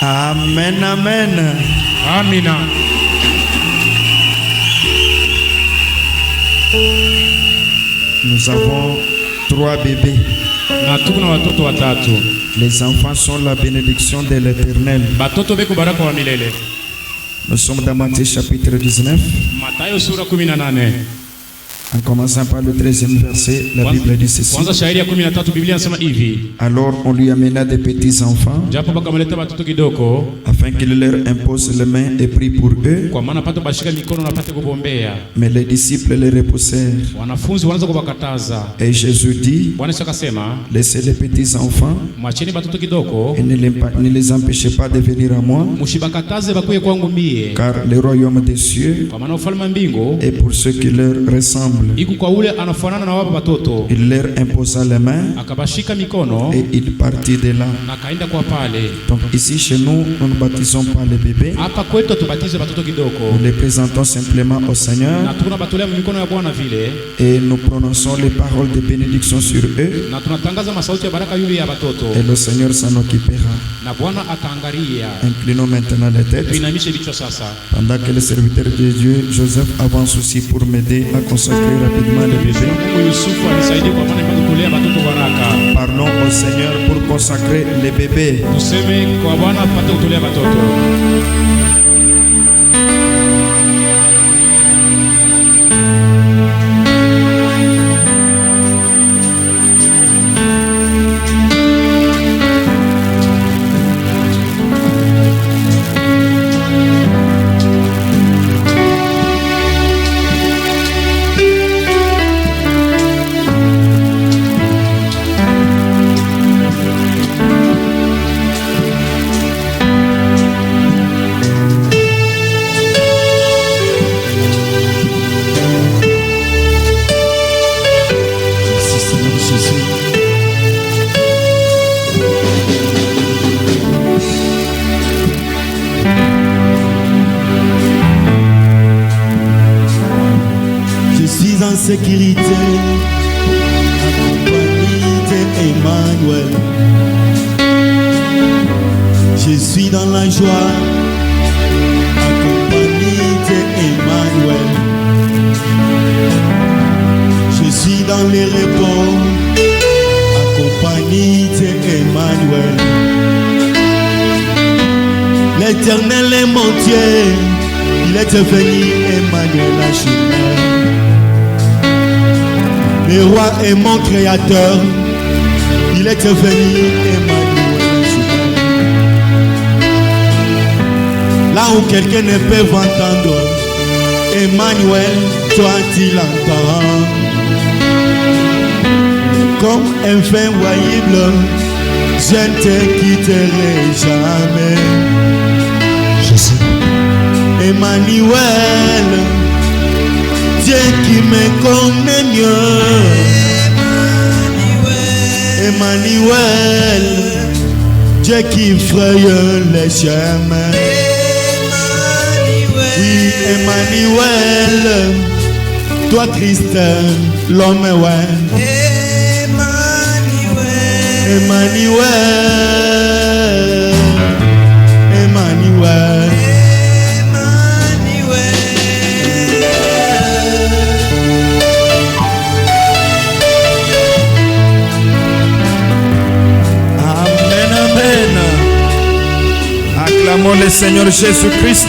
Amen, amen. Amina. Nous avons 3 bébés. Na tuko na watoto watatu. Les enfants sont la bénédiction de l'Éternel. Batoto beko baraka wa milele. Nous sommes dans Matthieu chapitre 19. Mathayo sura 18. En commençant par le 13e verset, la Bible dit ceci. Kwanza shairi ya 13 Biblia inasema hivi. Alors on lui amena des petits enfants Japo bakamleta watoto kidogo afin qu'il leur impose les mains et prie pour eux. kwa maana pato bashika mikono na pate kubombea. Mais les disciples les repoussèrent. Wanafunzi wanaanza kubakataza. Et Jésus dit, Bwana Yesu akasema, laissez les petits enfants mwacheni batoto kidogo, et ne les empêchez pas de venir à moi, mshibakataze bakuye kwangu mie. car le royaume des cieux Kwa maana ufalme wa mbingu est pour ceux qui leur ressemblent. iko kwa ule anafanana na wapa watoto. Il leur imposa les mains Akabashika mikono et il partit de là. na kaenda kwa pale. Donc ici chez nous, nous ne baptisons pas les bébés. Hapa kwetu tubatize watoto kidogo. Nous les présentons simplement au Na Seigneur tunabatolea mikono ya Bwana vile et nous prononçons les paroles de bénédiction sur eux na tunatangaza masauti ya baraka yule ya watoto et le Seigneur s'en occupera. na Bwana ataangalia. Inclinons maintenant les têtes Tuinamishe vichwa sasa. pendant que le serviteur de Dieu, Joseph, avance aussi pour m'aider à consacrer rapidement les bébés. Mungu Yusufu alisaidie kwa maana imetutolea watoto baraka. Parlons au Seigneur pour consacrer les bébés. Tuseme kwa Bwana apate kutolea watoto. Sécurité, accompagné d'Emmanuel. Je suis dans la joie, accompagné d'Emmanuel. Je suis dans les repos, accompagné d'Emmanuel. L'Éternel est mon Dieu, il est devenu Emmanuel la chemin. Le roi est mon créateur, il est devenu Emmanuel. Là où quelqu'un ne peut entendre, Emmanuel, toi tu l'entends. Comme un vin voyible, je ne te quitterai jamais. Jésus. Emmanuel, Dieu qui me connaît mieux. Emmanuel, Dieu qui fraye les chemins. Oui, Emmanuel, toi triste, l'homme est ouais. Emmanuel, Emmanuel. Acclamons le Seigneur Jésus-Christ.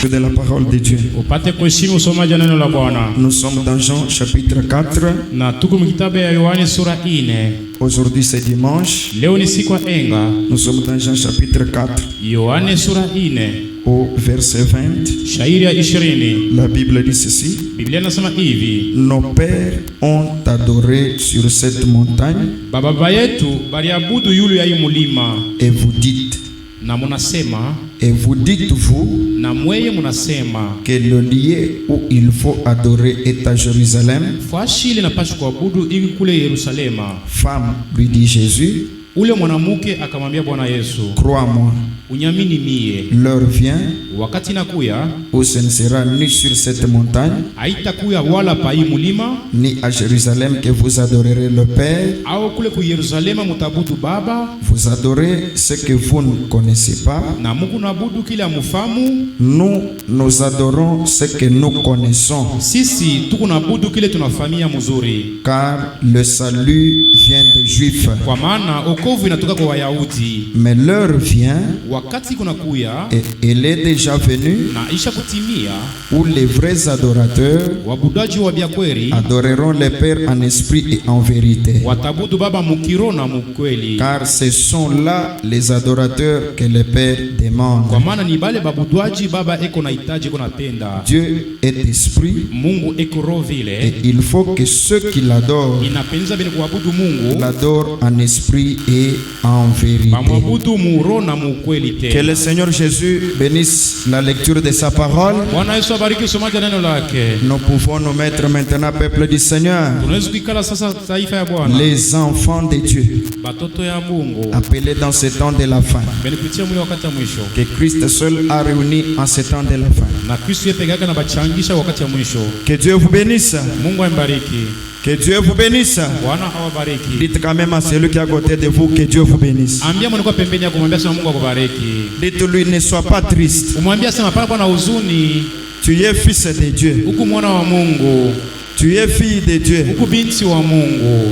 De la parole de Dieu. Upate kuheshimu usomaji wa neno la Bwana. Nous sommes dans Jean chapitre 4. Na tuko mkitabu ya Yohane sura 4. Aujourd'hui c'est dimanche. Leo ni siku ya enga. Nous sommes dans Jean chapitre 4. Yohane sura 4. Au verset 20. Shairi ya 20. La Bible dit ceci. Biblia inasema hivi. Nos pères ont adoré sur cette montagne. Baba yetu baliabudu yule ya mulima. Et vous dites. Na munasema. Et vous dites vous. Na mweye munasema. Que le lieu où il faut adorer est à Jérusalem. Fashili na pashu kuabudu iko kule Yerusalema. Femme, lui dit Jésus. Ule mwanamke akamwambia Bwana Yesu, crois-moi, unyamini mie, l'heure vient wakati nakuya où ce ne sera ni sur cette montagne, haitakuya wala pa hii mulima ni à Jérusalem que vous adorerez le Père. au kule ku Yerusalema mutabudu Baba, Vous adorez ce que vous ne connaissez pas. na Mungu nabudu kile amufamu. Nous adorons ce que nous connaissons, Sisi tuko nabudu kile tunafamia mzuri, car le salut vient des Juifs. kwa maana okovu inatoka kwa Wayahudi. Mais l'heure vient, Wakati kunakuya et elle est déjà venue, na isha kutimia, où les vrais adorateurs wabudaji wa byakweri adoreront le Père en esprit et en vérité. watabudu Baba mukiro na mukweli, Car ce sont là les adorateurs que le Père demande. kwa maana ni bale babudwaji Baba eko na hitaji, eko napenda. Dieu est esprit Mungu eko roho et vile, il faut que ceux qui l'adorent inapendeza bene kuabudu Mungu l'adorent en esprit et en vérité. bamwabudu muro na mukweli Que tena. le Seigneur Jésus bénisse la lecture de sa parole. Bwana Yesu abariki usomaji wa neno lake. Nous pouvons nous mettre maintenant, peuple du Seigneur, Tunaweza kuikala sasa taifa ya Bwana, les enfants de Dieu, batoto ya Mungu, appelés dans ce temps de la fin, benipitia mwili wakati ya mwisho, que Christ seul a réuni en ce temps de la fin. na Kristo yeye peke yake anabachangisha wakati ya mwisho. Que Dieu vous bénisse. Mungu ambariki. Que Dieu vous bénisse. Bwana awabariki. Dites quand même à celui qui est à côté de vous que Dieu vous bénisse. Ambia mwanako pembeni yako, mwambia sema Mungu akubariki. Dites-lui, ne sois pas triste. Umwambia sema hapana, Bwana huzuni, Tu es fils de Dieu. huku mwana wa Mungu, Tu es fille de Dieu. huku binti wa Mungu.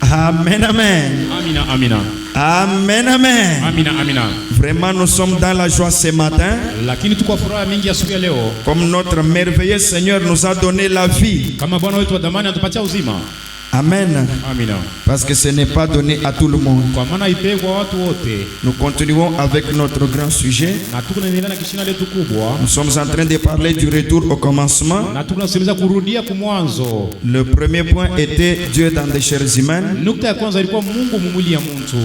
Amen, amen. Amina, amina, Amen, amen. amina, amina. Vraiment, nous sommes dans la joie ce matin. Lakini tuko furaha mingi asubuhi ya leo, Comme notre merveilleux Seigneur nous a donné la vie. kama Bwana wetu wa damani anatupatia uzima. Amen. Amina, Parce que ce n'est pas donné à tout le monde. kwa maana ipewe kwa watu wote. Nous continuons avec notre grand sujet. Na tuko naendelea na kishina letu kubwa, Nous sommes en train de parler du retour au commencement. na tuko nasemeza kurudia kumwanzo. Le premier point était Dieu dans des chairs humaines. Nukta ya kwanza ilikuwa Mungu mumwili ya mtu,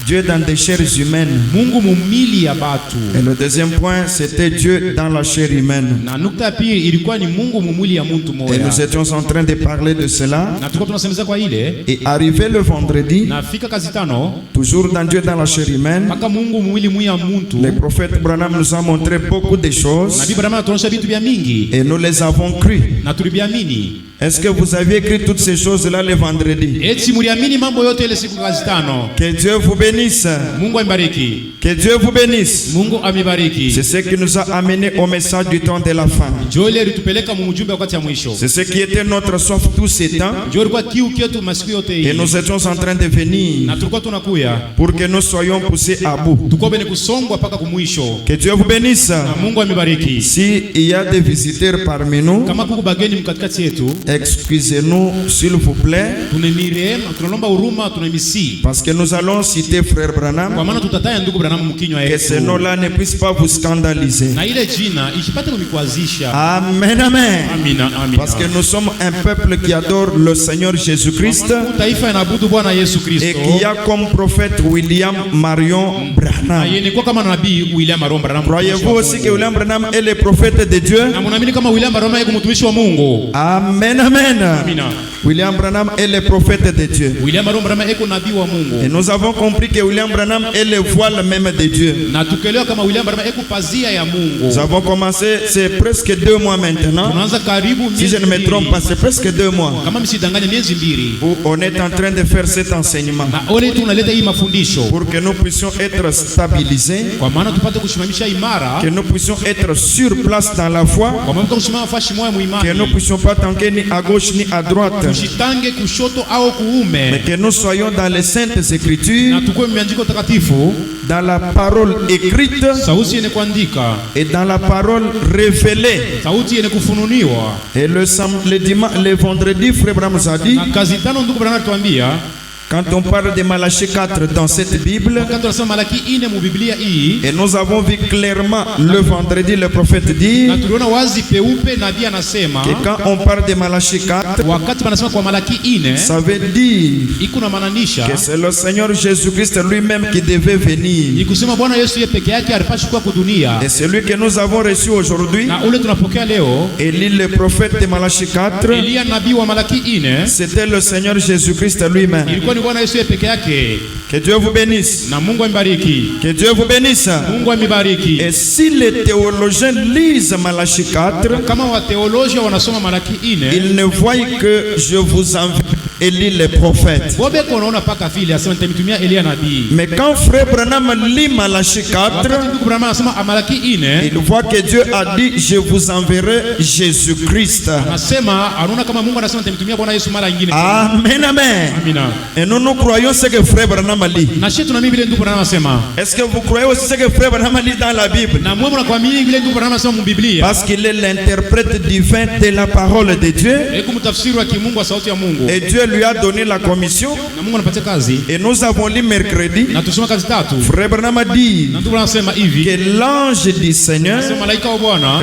Dieu dans des chairs humaines. Mungu mumili ya batu. Et le deuxième point, c'était Dieu dans la chair humaine. Na nukta ya pili ilikuwa ni Mungu mumwili ya mtu Et moya. nous étions en train de parler de cela. Na tuko tunasemeza kwa ile, Et arrivé le vendredi, nafika kazi tano, toujours dans Dieu dans la chair humaine, mpaka Mungu mumwili mwiya mtu. le prophète Branham nous a montré beaucoup de choses Na Biblia Branham anatuonyesha vitu vya mingi et nous les avons cru. na tuliviamini. Est-ce que vous aviez écrit toutes ces choses-là le vendredi? Eti muliamini mambo yote ile siku kazi tano. Que Dieu vous bénisse. Mungu amibariki. Que Dieu vous bénisse. Mungu amibariki. C'est ce qui nous a amené au message du temps de la fin. Njoo ile ilitupeleka mujumbe wakati ya mwisho. C'est ce qui était notre soif tous ces temps. Njoo ilikuwa kiu kyetu masiku yote Et hii. nous étions en train de venir Na tulikuwa tunakuya pour que nous soyons poussés à bout. tukobe ni kusongwa mpaka kumwisho. Que Dieu vous bénisse. Na Mungu amibariki. S'il y a des visiteurs parmi nous, Kama kuku bageni mkatikati yetu, excusez-nous s'il vous plaît, tunanirehema, tunalomba huruma, tunamisi. parce que nous allons citer Frère Kwa Branham, maana tutataya ndugu Branham mkinywa que ce yetu. nom-là ne puisse pas vous scandaliser. Na ile jina isipate kumikwazisha. Amen, amen. Amina, amina. Parce que nous sommes un peuple qui adore le Seigneur Jésus-Christ Taifa inaabudu Bwana Yesu Kristo. et qui a comme prophète William Marion Branham. Yenikuwa kama nabii William Marion Branham. Croyez-vous aussi que William Branham est le prophète de Dieu? Na mnaamini kama William Branham yeye mtumishi wa Mungu? Amen, amen. Amina. William Branham est le prophète de Dieu. William Marion Branham yeye nabii wa Et Mungu. nous avons compris que William Branham est le voile même de Dieu. Na tukielewa kama William Branham yeye pazia ya Mungu. Nous avons commencé, c'est presque 2 mois maintenant. Tunaanza karibu Si je ne me trompe pas, c'est presque 2 mois. Kama msidanganye miezi mbili. Où on est en train de faire cet enseignement Na ole tunaleta hii mafundisho. pour que nous puissions être stabilisés, Kwa maana tupate kusimamisha imara. que nous puissions être sur place dans la foi, Kwa maana kusimama fashi moja que nous muimani. ne puissions pas tanker ni à gauche ni à droite, Tushitange kushoto au mais kuume. que nous soyons dans les saintes écritures, Na tukue miandiko takatifu, dans la parole écrite sauti yenye kuandika, et dans la parole révélée. sauti yenye kufununiwa. Et le vendredi, Frère Branham nous a dit, Na kazi tano ndugu Branham tuambia, quand on parle de Malachie 4 dans cette Bible, wakati tunasema Malaki 4 mu Biblia hii, et nous avons vu clairement le vendredi le prophète na dire tuliona wazi peupe nabii anasema, que quand on parle de Malachie 4, wakati wanasema kwa Malaki 4 ça veut dire iko na maanisha que c'est le Seigneur Jésus-Christ lui-même qui devait venir. ni kusema Bwana Yesu yeye peke yake alipaswa kuwa kudunia, Et celui que nous avons reçu aujourd'hui, na ule tunapokea leo Élie le prophète de Malachie 4, Elia nabii wa Malaki 4 c'était le Seigneur Jésus-Christ lui-même. ilikuwa ni Bwana Yesu yeye peke yake. Que Dieu vous bénisse. Na Mungu amibariki. Que Dieu vous bénisse. Mungu amibariki. Et si les théologiens lisent Malachie 4, Kama wa theologia wanasoma Malaki 4, ils ne voient que je vous envoie Élie les prophètes. bobe konaona paka vile asema nitamitumia Elia nabii. Mais quand frère Branham lit Malachie 4, Wakati ndugu Branham anasema Malaki 4, il voit que Dieu a dit je vous enverrai Jésus-Christ. anasema anaona kama Mungu anasema nitamitumia Bwana Yesu mara nyingine. Amen, amen. Amina. Et nous croyons ce que frère Branham lit. Na sisi tunaamini vile ndugu Branham anasema. Est-ce que vous croyez aussi ce que frère Branham lit dans la Bible? Na mwe mnakuamini vile ndugu Branham anasema mu Biblia. Parce qu'il est l'interprète divin de la parole de Dieu. Eko mtafsiri wa kimungu wa sauti ya Mungu. Et Dieu lui a donné la commission. Na Mungu anapatia kazi. Et nous avons lu mercredi. Na tusoma kazi tatu. Frère Branham a dit Na ndugu Branham anasema hivi. que l'ange du Seigneur Anasema malaika wa Bwana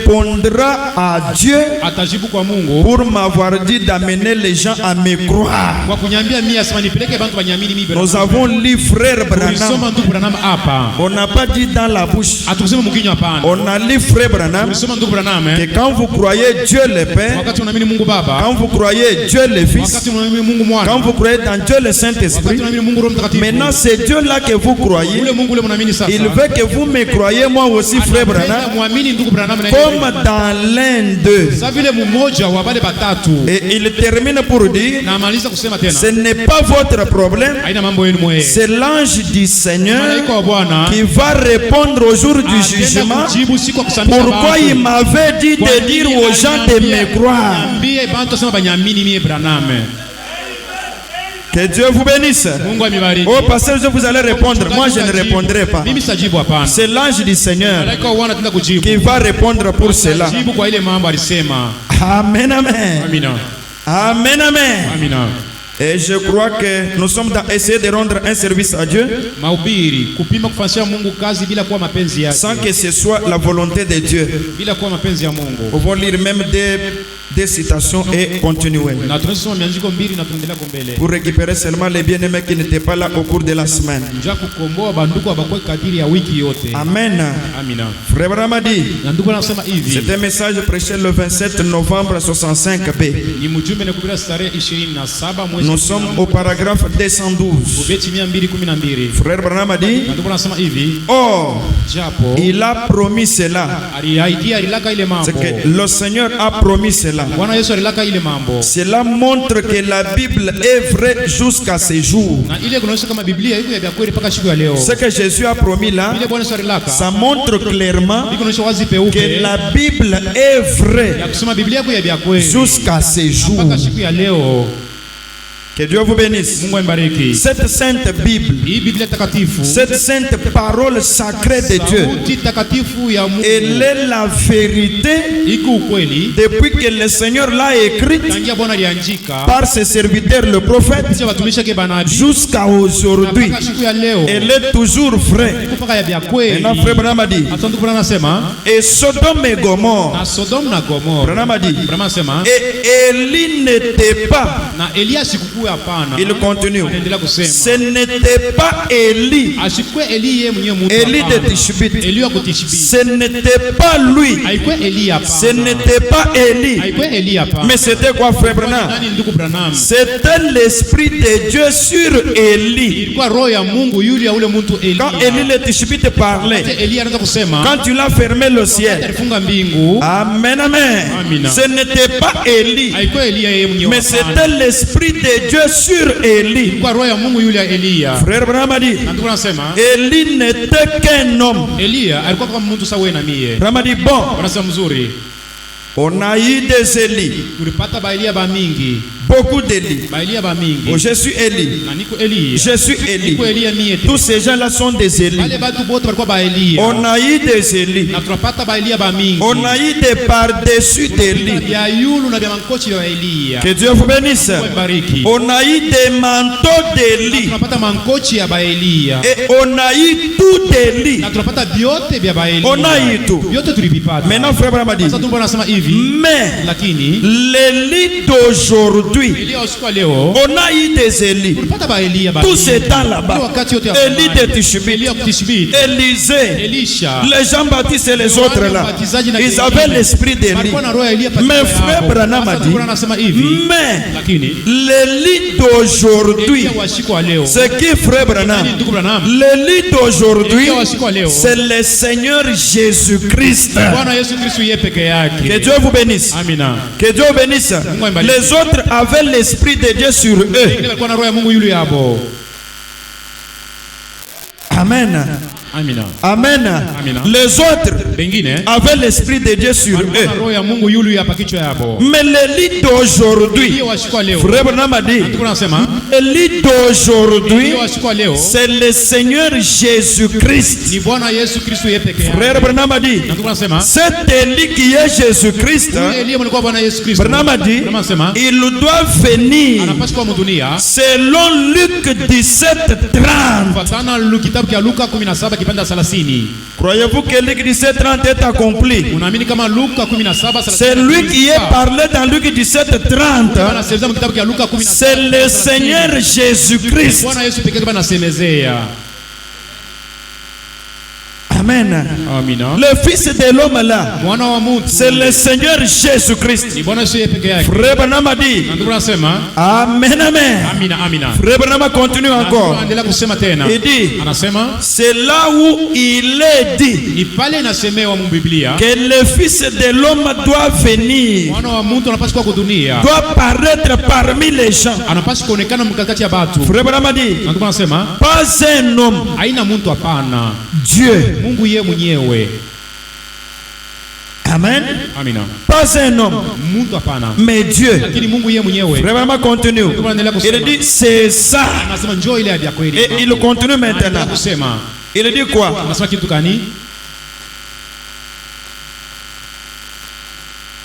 répondra à Dieu atajibu kwa Mungu pour m'avoir dit d'amener les gens à me croire. kwa kunyambia mimi asema nipeleke bantu banyamini mimi. Nous avons lu frère Branham. Tulisoma ndugu Branham hapa. On n'a pas dit dans la bouche. Atusema mkinyo hapana. On a lu frère Branham Tulisoma ndugu Branham que quand vous croyez Dieu le Père, wakati unaamini Mungu Baba, quand vous croyez Dieu le Fils, wakati unaamini Mungu Mwana, quand vous croyez dans Dieu le wakati Saint-Esprit, unaamini Mungu Roho Mtakatifu. maintenant c'est Dieu là que vous croyez. Ule Mungu ule mnaamini sasa. Il veut que vous me croyez moi aussi frère Branham, Muamini ndugu Branham na comme dans l'un d'eux. sasa vile mmoja wa wale batatu. Et il termine pour dire, Na amaliza kusema tena. ce n'est pas votre problème, Haina mambo yenu mwe. c'est l'ange du Seigneur Malaika wa Bwana qui va répondre au jour du jugement. kujibu siku ya kusambisha Pourquoi il m'avait dit de dire aux gens de me croire. Niambie bantu sema banyamini mie Branham. Que Dieu vous bénisse. Mungu amibariki. Oh pasteur, vous allez répondre. Moi je ne répondrai pas. Mimi sajibu hapana. C'est l'ange du Seigneur Malaika wa Bwana tenda kujibu. qui va répondre pour cela. Jibu kwa ile mambo alisema. Amen, amen. Amina. Amen, amen. Amina. Et je crois que nous sommes dans essayer de rendre un service à Dieu Mahubiri kupima kufanyia Mungu kazi bila kuwa mapenzi yake. sans que ce soit la volonté de Dieu. Bila kuwa mapenzi ya Mungu. Nous pouvons lire même des citations et continuer Na tunasoma mianjiko mbili na tuendelea kumbele. pour récupérer seulement les bien-aimés qui n'étaient pas là au cours de la semaine. Njia kukomboa banduku abakwe kadiri ya wiki yote. Amen. Amina. Frère Branham a dit, Na ndugu anasema hivi. c'est un message prêché le 27 novembre 65b. Ni mjumbe na kubira starehe 27 mwezi. Nous sommes au paragraphe 212. Ubeti 212. Frère Branham a dit, Na ndugu anasema hivi. or, Japo il a promis cela. aliaidia alilaka ile mambo. C'est que le Seigneur a promis cela. Bwana Yesu alilaka ile mambo. Cela montre que la Bible est vraie jusqu'à ce jour. Na ile kunaonyesha kama Biblia iko ya kweli mpaka siku ya leo. Ce que Jésus a promis là, Ile Bwana Yesu alilaka. ça montre clairement Iko inaonyesha wazi peupe. que la Bible est vraie Ya kusema Biblia iko ya kweli. jusqu'à ce jour. Mpaka siku ya leo. Que Dieu vous bénisse. Mungu ambariki. Cette sainte Bible, Hii Biblia takatifu. cette sainte parole sacrée de Dieu, Sauti takatifu ya Mungu. elle est la vérité Iko ukweli. depuis que le Seigneur l'a écrite Tangia Bwana aliandika. par ses serviteurs, le prophète, Sisi watumishi ke banabii. jusqu'à aujourd'hui. Mpaka siku ya leo. Elle est toujours vraie. Iko mpaka ya kweli. Maintenant, frère Branham a dit, Hata ndugu anasema et Sodome et Gomorrhe, na Sodom na Gomora. Branham a dit, Branham anasema et Élie n'était pas, na Elia sikukuu hapana. il continue, Anaendelea kusema. ce n'était pas Élie, Asikwe Eli yeye mwenyewe mtu. Élie de Tishbite, Eli wa kutishbi. ce n'était pas lui, Haikuwa Eli hapa. ce n'était pas Élie, Haikuwa Eli hapa. mais c'était quoi frère Branham? Nani ndugu Branham? C'était l'esprit de Dieu sur Élie. Ilikuwa roho ya Mungu yule ya ule mtu Eli. Quand Élie le Tishbite parlait, Eli anaanza kusema. quand tu l'as fermé le ciel, Alifunga mbingu. amen, amen, Amina. ce n'était pas Élie, Haikuwa Eli yeye mwenyewe. mais c'était l'esprit de Dieu sur Élie. Ilikuwa roho ya Mungu yule ya Elia. Frère Branham a dit, Na ndugu anasema Élie n'était qu'un homme. Elia alikuwa kama mtu sawa na mie. Branham a dit, bon, Wanasema mzuri. on a eu des Élie, Tulipata Baelia ba mingi. beaucoup d'Élie. Baelia ba mingi. Oh, je suis Élie, Na niko Elia. je suis Élie. Niko Elia mie tu. Tous ces gens-là sont des Élie. Wale batu bote walikuwa ba Elia. On a eu des Élie. Na tunapata Baelia ba mingi. On a eu des par-dessus d'Élie. Vya yulu na vya mankochi ya Elia. Que Dieu vous bénisse. Mungu bariki. On a eu des manteaux d'Élie. Tunapata mankochi ya ba Elia. Et on a eu tout d'Élie. Na tunapata vyote vya ba Elia. On a eu tout. Vyote tulivipata. Maintenant, frère Branham a dit, Sasa tumbo anasema hivi. mais Lakini l'Élie d'aujourd'hui d'aujourd'hui, Elia usiku wa leo on a eu des Élie. ulipata ba Elia ba. Tout ce temps là-bas. Wakati yote ya Élie de Tishbite, Elia Tishbite, Élisée, Elisha, les Jean-Baptiste et les autres là, ils avaient l'esprit d'Élie. walikuwa na roho ya Elia. Mais frère Branham a dit, anasema hivi, mais lakini l'Élie d'aujourd'hui, Elia wa siku wa leo, c'est qui frère Branham? ndugu Branham, L'Élie d'aujourd'hui, Elia wa siku wa leo, c'est le Seigneur Jésus-Christ. Bwana Yesu Kristo yeye peke yake. Que Dieu vous bénisse. Amina. Que Dieu vous bénisse. Les autres avaient l'esprit de Dieu sur eux. Walikuwa na roho ya Mungu yule hapo. Amen. Amina. Amen. Amina. Les autres Bengine avaient l'esprit de Dieu sur walikuwa na eux. roho ya Mungu yule hapa kichwa yabo. Mais l'élite d'aujourd'hui, Elia wa siku wa leo, frère Branham a dit, ndugu nasema l'élite d'aujourd'hui, Elia wa siku wa leo c'est le Seigneur Jésus-Christ. ni Bwana Yesu Kristo yeye peke yake. Frère Branham a dit, Ndugu nasema cet Élie qui est Jésus-Christ, yule Elia mlikuwa Bwana Yesu Kristo. Branham a dit, Branham anasema il doit venir anapaswa kuwa mdunia selon Luc 17:30. kufuatana na kitabu cha Luka 17 kipanda 30. Croyez-vous que Luc 17:30 est accompli? Unaamini kama Luka 17 C'est lui qui est parlé dans Luc 17:30. anasema kitabu cha Luka 17. C'est le Seigneur Jésus-Christ. Bwana Yesu pekee bana semezea. Amen. Amina. Le Fils de l'homme là, Mwana wa mtu c'est le Seigneur Jésus-Christ. ni Bwana Yesu yeye peke yake. Frère Branham a dit, Ndugu nasema Amen, Amen. amina amina. Frère Branham continue encore. Anaendelea kusema tena. Il dit, Anasema c'est là où il est dit ni pale inasemewa mu Biblia que le Fils de l'homme doit venir, mwana wa mtu anapaswa kwa dunia. doit paraître parmi les gens. Anapaswa kuonekana mkakati ya watu. Frère Branham a dit, Ndugu anasema pas un homme, haina mtu hapana. Dieu. Mungu yeye mwenyewe. Amen. Amina. Pas un homme, Mtu hapana. mais Dieu. Lakini Mungu yeye mwenyewe. Frère Branham continue. Il dit, c'est ça. Anasema njoo ile ya kweli. Et il continue Anaendelea maintenant. kusema. Il dit quoi? Anasema kitu gani?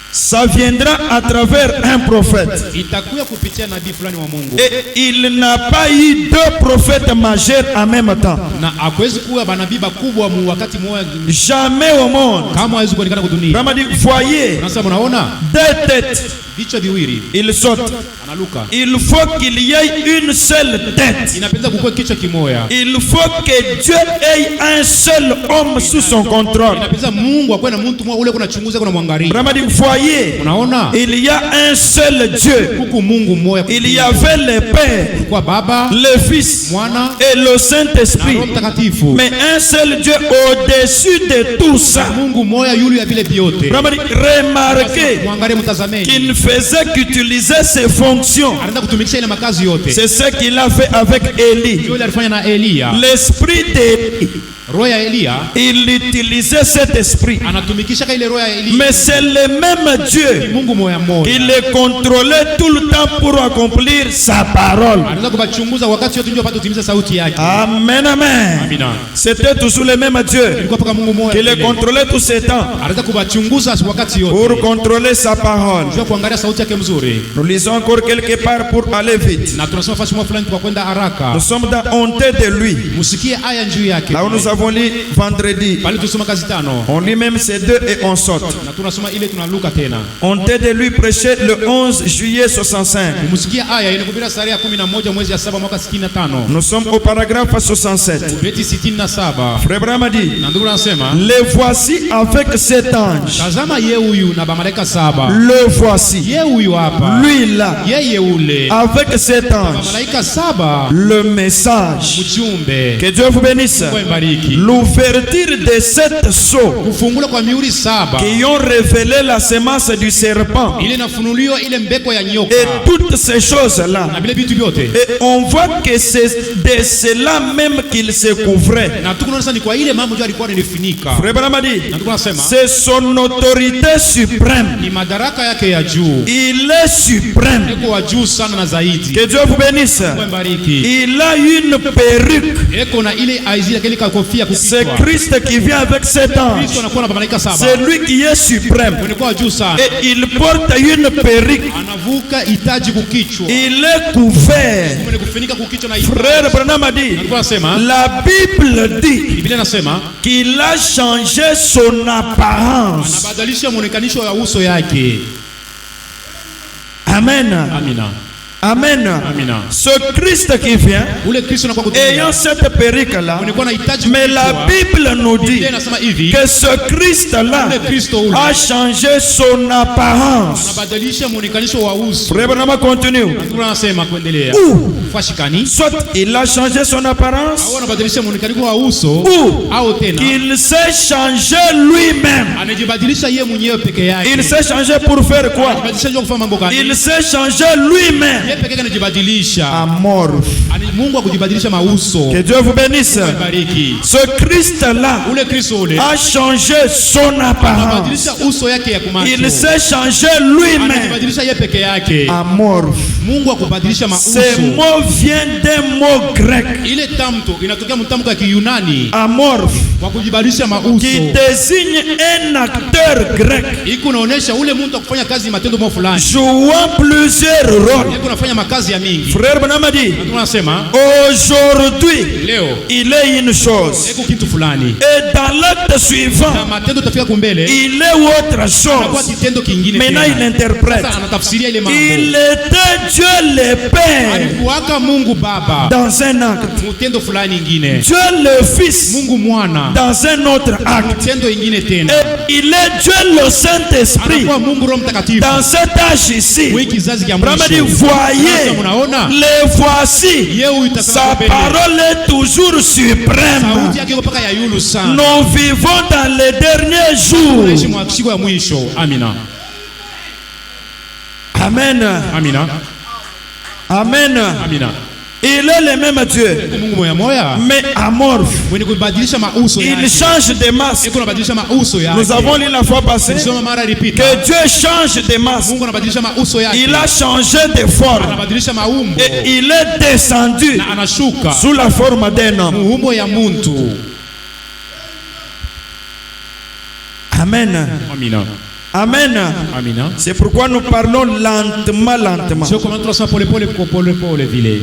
Ça viendra à travers un prophète. Itakuwa kupitia nabii fulani wa Mungu. Et il n'a pas eu deux prophètes majeurs en même temps. Na hakuwezi kuwa manabii bakubwa mu wakati mmoja Jamais au monde. kama hawezi kuonekana kwa dunia. Branham dit, voyez, Unasema unaona? deux têtes. Vichwa viwili. Il saute. Analuka. Il faut qu'il y ait une seule tête. Inapenda kukua kichwa kimoja. Il faut que Dieu ait un seul homme sous son contrôle. Inapenda Mungu akwe na mtu mmoja ule kuna chunguza kuna mwangalia. Branham dit, voyez, Unaona? il y a un seul Dieu. Huku Mungu mmoja. Il y avait le Père, kwa Baba, le Fils Mwana et le na Saint-Esprit. Roho Mtakatifu. Mais un seul Dieu au-dessus de tout ça. Mungu mmoja yule ya vile vyote. Branham dit, remarquez Mwangalie mtazameni. qu'il faisait qu'utiliser ses fonctions. Anaanza kutumikisha ile makazi yote. C'est ce qu'il a fait avec Élie. Yule alifanya na Elia. L'esprit d'Élie, Roho ya Elia il utilisait cet esprit. anatumikisha ile roho ya Elia. Mais c'est le même Dieu Mungu mmoja mmoja. qui le contrôlait tout le temps pour accomplir sa parole. Anaweza kubachunguza wakati yote ndio apate kutimiza sauti yake. Amen, amen. Amina. C'était toujours le même Dieu Ilikuwa paka Mungu mmoja. qui le contrôlait tout ce temps Anaweza kubachunguza wakati yote. pour contrôler sa parole. Ndio kuangalia sauti yake mzuri. Nous lisons encore quelque part pour aller vite. Na tunasoma fasi moja fulani kwa kwenda haraka. Nous sommes dans honte de lui. Msikie aya juu yake. Là où nous avons lu vendredi. Pale tusoma kazi tano. On lit même ces deux et on saute. Na tunasoma ile tunaluka tena. Honte de lui prêché le 11 juillet 65. Msikie aya inakubira sare ya 11 mwezi ya 7 mwaka 65. Nous sommes au paragraphe 67. Beti 67. Frère Branham a dit, Na ndugu anasema, le voici avec cet ange. tazama ye huyu na bamalaika 7. Le voici. Ye huyu hapa. Lui là, Yeye ule. avec cet ange. Bamalaika 7. Le message. Mjumbe. Que Dieu vous bénisse. Mungu ibariki. L'ouverture de sept sceaux Kufungula kwa mihuri 7. qui ont révélé la semence du serpent. Ile nafunuliwa ile mbeko ya nyoka. Et toutes ces choses-là. Na vile vitu vyote. Et on voit que c'est de cela même qu'il se couvrait. Na tukunaona sasa ni kwa ile mambo ndio alikuwa ananifunika. Frère Branham a dit, Na tunasema c'est son autorité suprême. ni madaraka yake ya juu. Il est suprême. Eko wa juu sana na zaidi. Que Dieu vous bénisse. Mungu ibariki. Il a une perruque. Eko na ile aizia kile kofia C'est kukichwa. Christ qui vient avec cet ange. Kristo anakuwa na malaika 7. C'est lui qui est suprême. Anakuwa juu sana. Et il porte une perruque. Anavuka hitaji kukichwa. Il est couvert. Mwenye kufunika kukichwa na hitaji. Frère Branham a dit, Alikuwa anasema, la Bible dit Biblia inasema qu'il a changé son apparence. anabadilisha muonekanisho wa uso yake. Amen. Amina. Amen. Amina. Ce Christ qui vient, Ule Kristo anakuwa kutumia. ayant cette périque-là, Unikuwa unahitaji mais la kujua. Bible nous dit Biblia inasema hivi. que ce Christ-là Ule Kristo ule. a changé son apparence. Anabadilisha muonekanisho wa uso. Frère Branham continue. Ndio anasema kuendelea. Fashikani. Soit il a changé son apparence, Au anabadilisha muonekanisho wa uso ou au tena il s'est changé lui-même. anajibadilisha yeye mwenyewe peke yake. Il s'est changé pour faire quoi? Anajibadilisha ndio kufanya mambo gani? Il s'est changé lui-même. Yeye peke yake anajibadilisha. Amorphe. Mungu akujibadilisha mauso. Que Dieu vous bénisse. Bariki. Ce Christ-là Ule Kristo ule a changé son apparence. anabadilisha uso yake ya kumacho. Il s'est changé lui-même. Anajibadilisha yeye peke yake. Amorphe. Mungu akubadilisha mauso. Ce mot vient d'un mot grec. Ile tamto inatokea mtamko ya Kiyunani. Amorphe. Kwa kujibadilisha mauso. Qui désigne un acteur grec. Iko naonesha ule mtu akufanya kazi matendo mwa fulani. Jouant plusieurs rôles. Iko nafanya makazi ya mingi. Frère Branham dit, Tunasema aujourd'hui, leo il est une chose. iko kitu fulani. Et dans l'acte Na suivant, matendo tafika kumbele. il est autre Anakuwa chose. kitendo kingine Maintenant, tena. il interprète. Sasa anatafsiria ile mambo. Il était Dieu le Père Alikuwaka Mungu Baba dans un acte. mtendo fulani ingine. Dieu le Fils Mungu Mwana dans un autre acte. mtendo ingine tena. Et il est Dieu le Saint-Esprit Anakuwa Mungu Roho Mtakatifu. dans cet âge ici. Wewe kizazi cha Vraiment dit, mwisho. voyez, Sasa mnaona? les voici. Yeye uitasema Sa mbele. parole est toujours suprême. Sauti yake iko mpaka ya yulu sana. Nous vivons dans les derniers Tunaishi jours. mwa siku ya mwisho. Amina. Amen. Amina. Amen. Amina. Il est le même Dieu, Mungu moya moya. mais amorphe. Mwenye kubadilisha mauso Il yake. change de masque. Iko nabadilisha mauso yake. Nous avons lu la fois passée Tulisoma mara ilipita. que Dieu change de masque. Mungu anabadilisha mauso yake. Il a changé de forme Anabadilisha maumbo. et il est descendu Na anashuka. sous la forme d'un homme. Muumbo ya muntu. Amen. Amina. Amen. Amina. C'est pourquoi nous parlons lentement, lentement. Sio kama tunasema pole pole vile.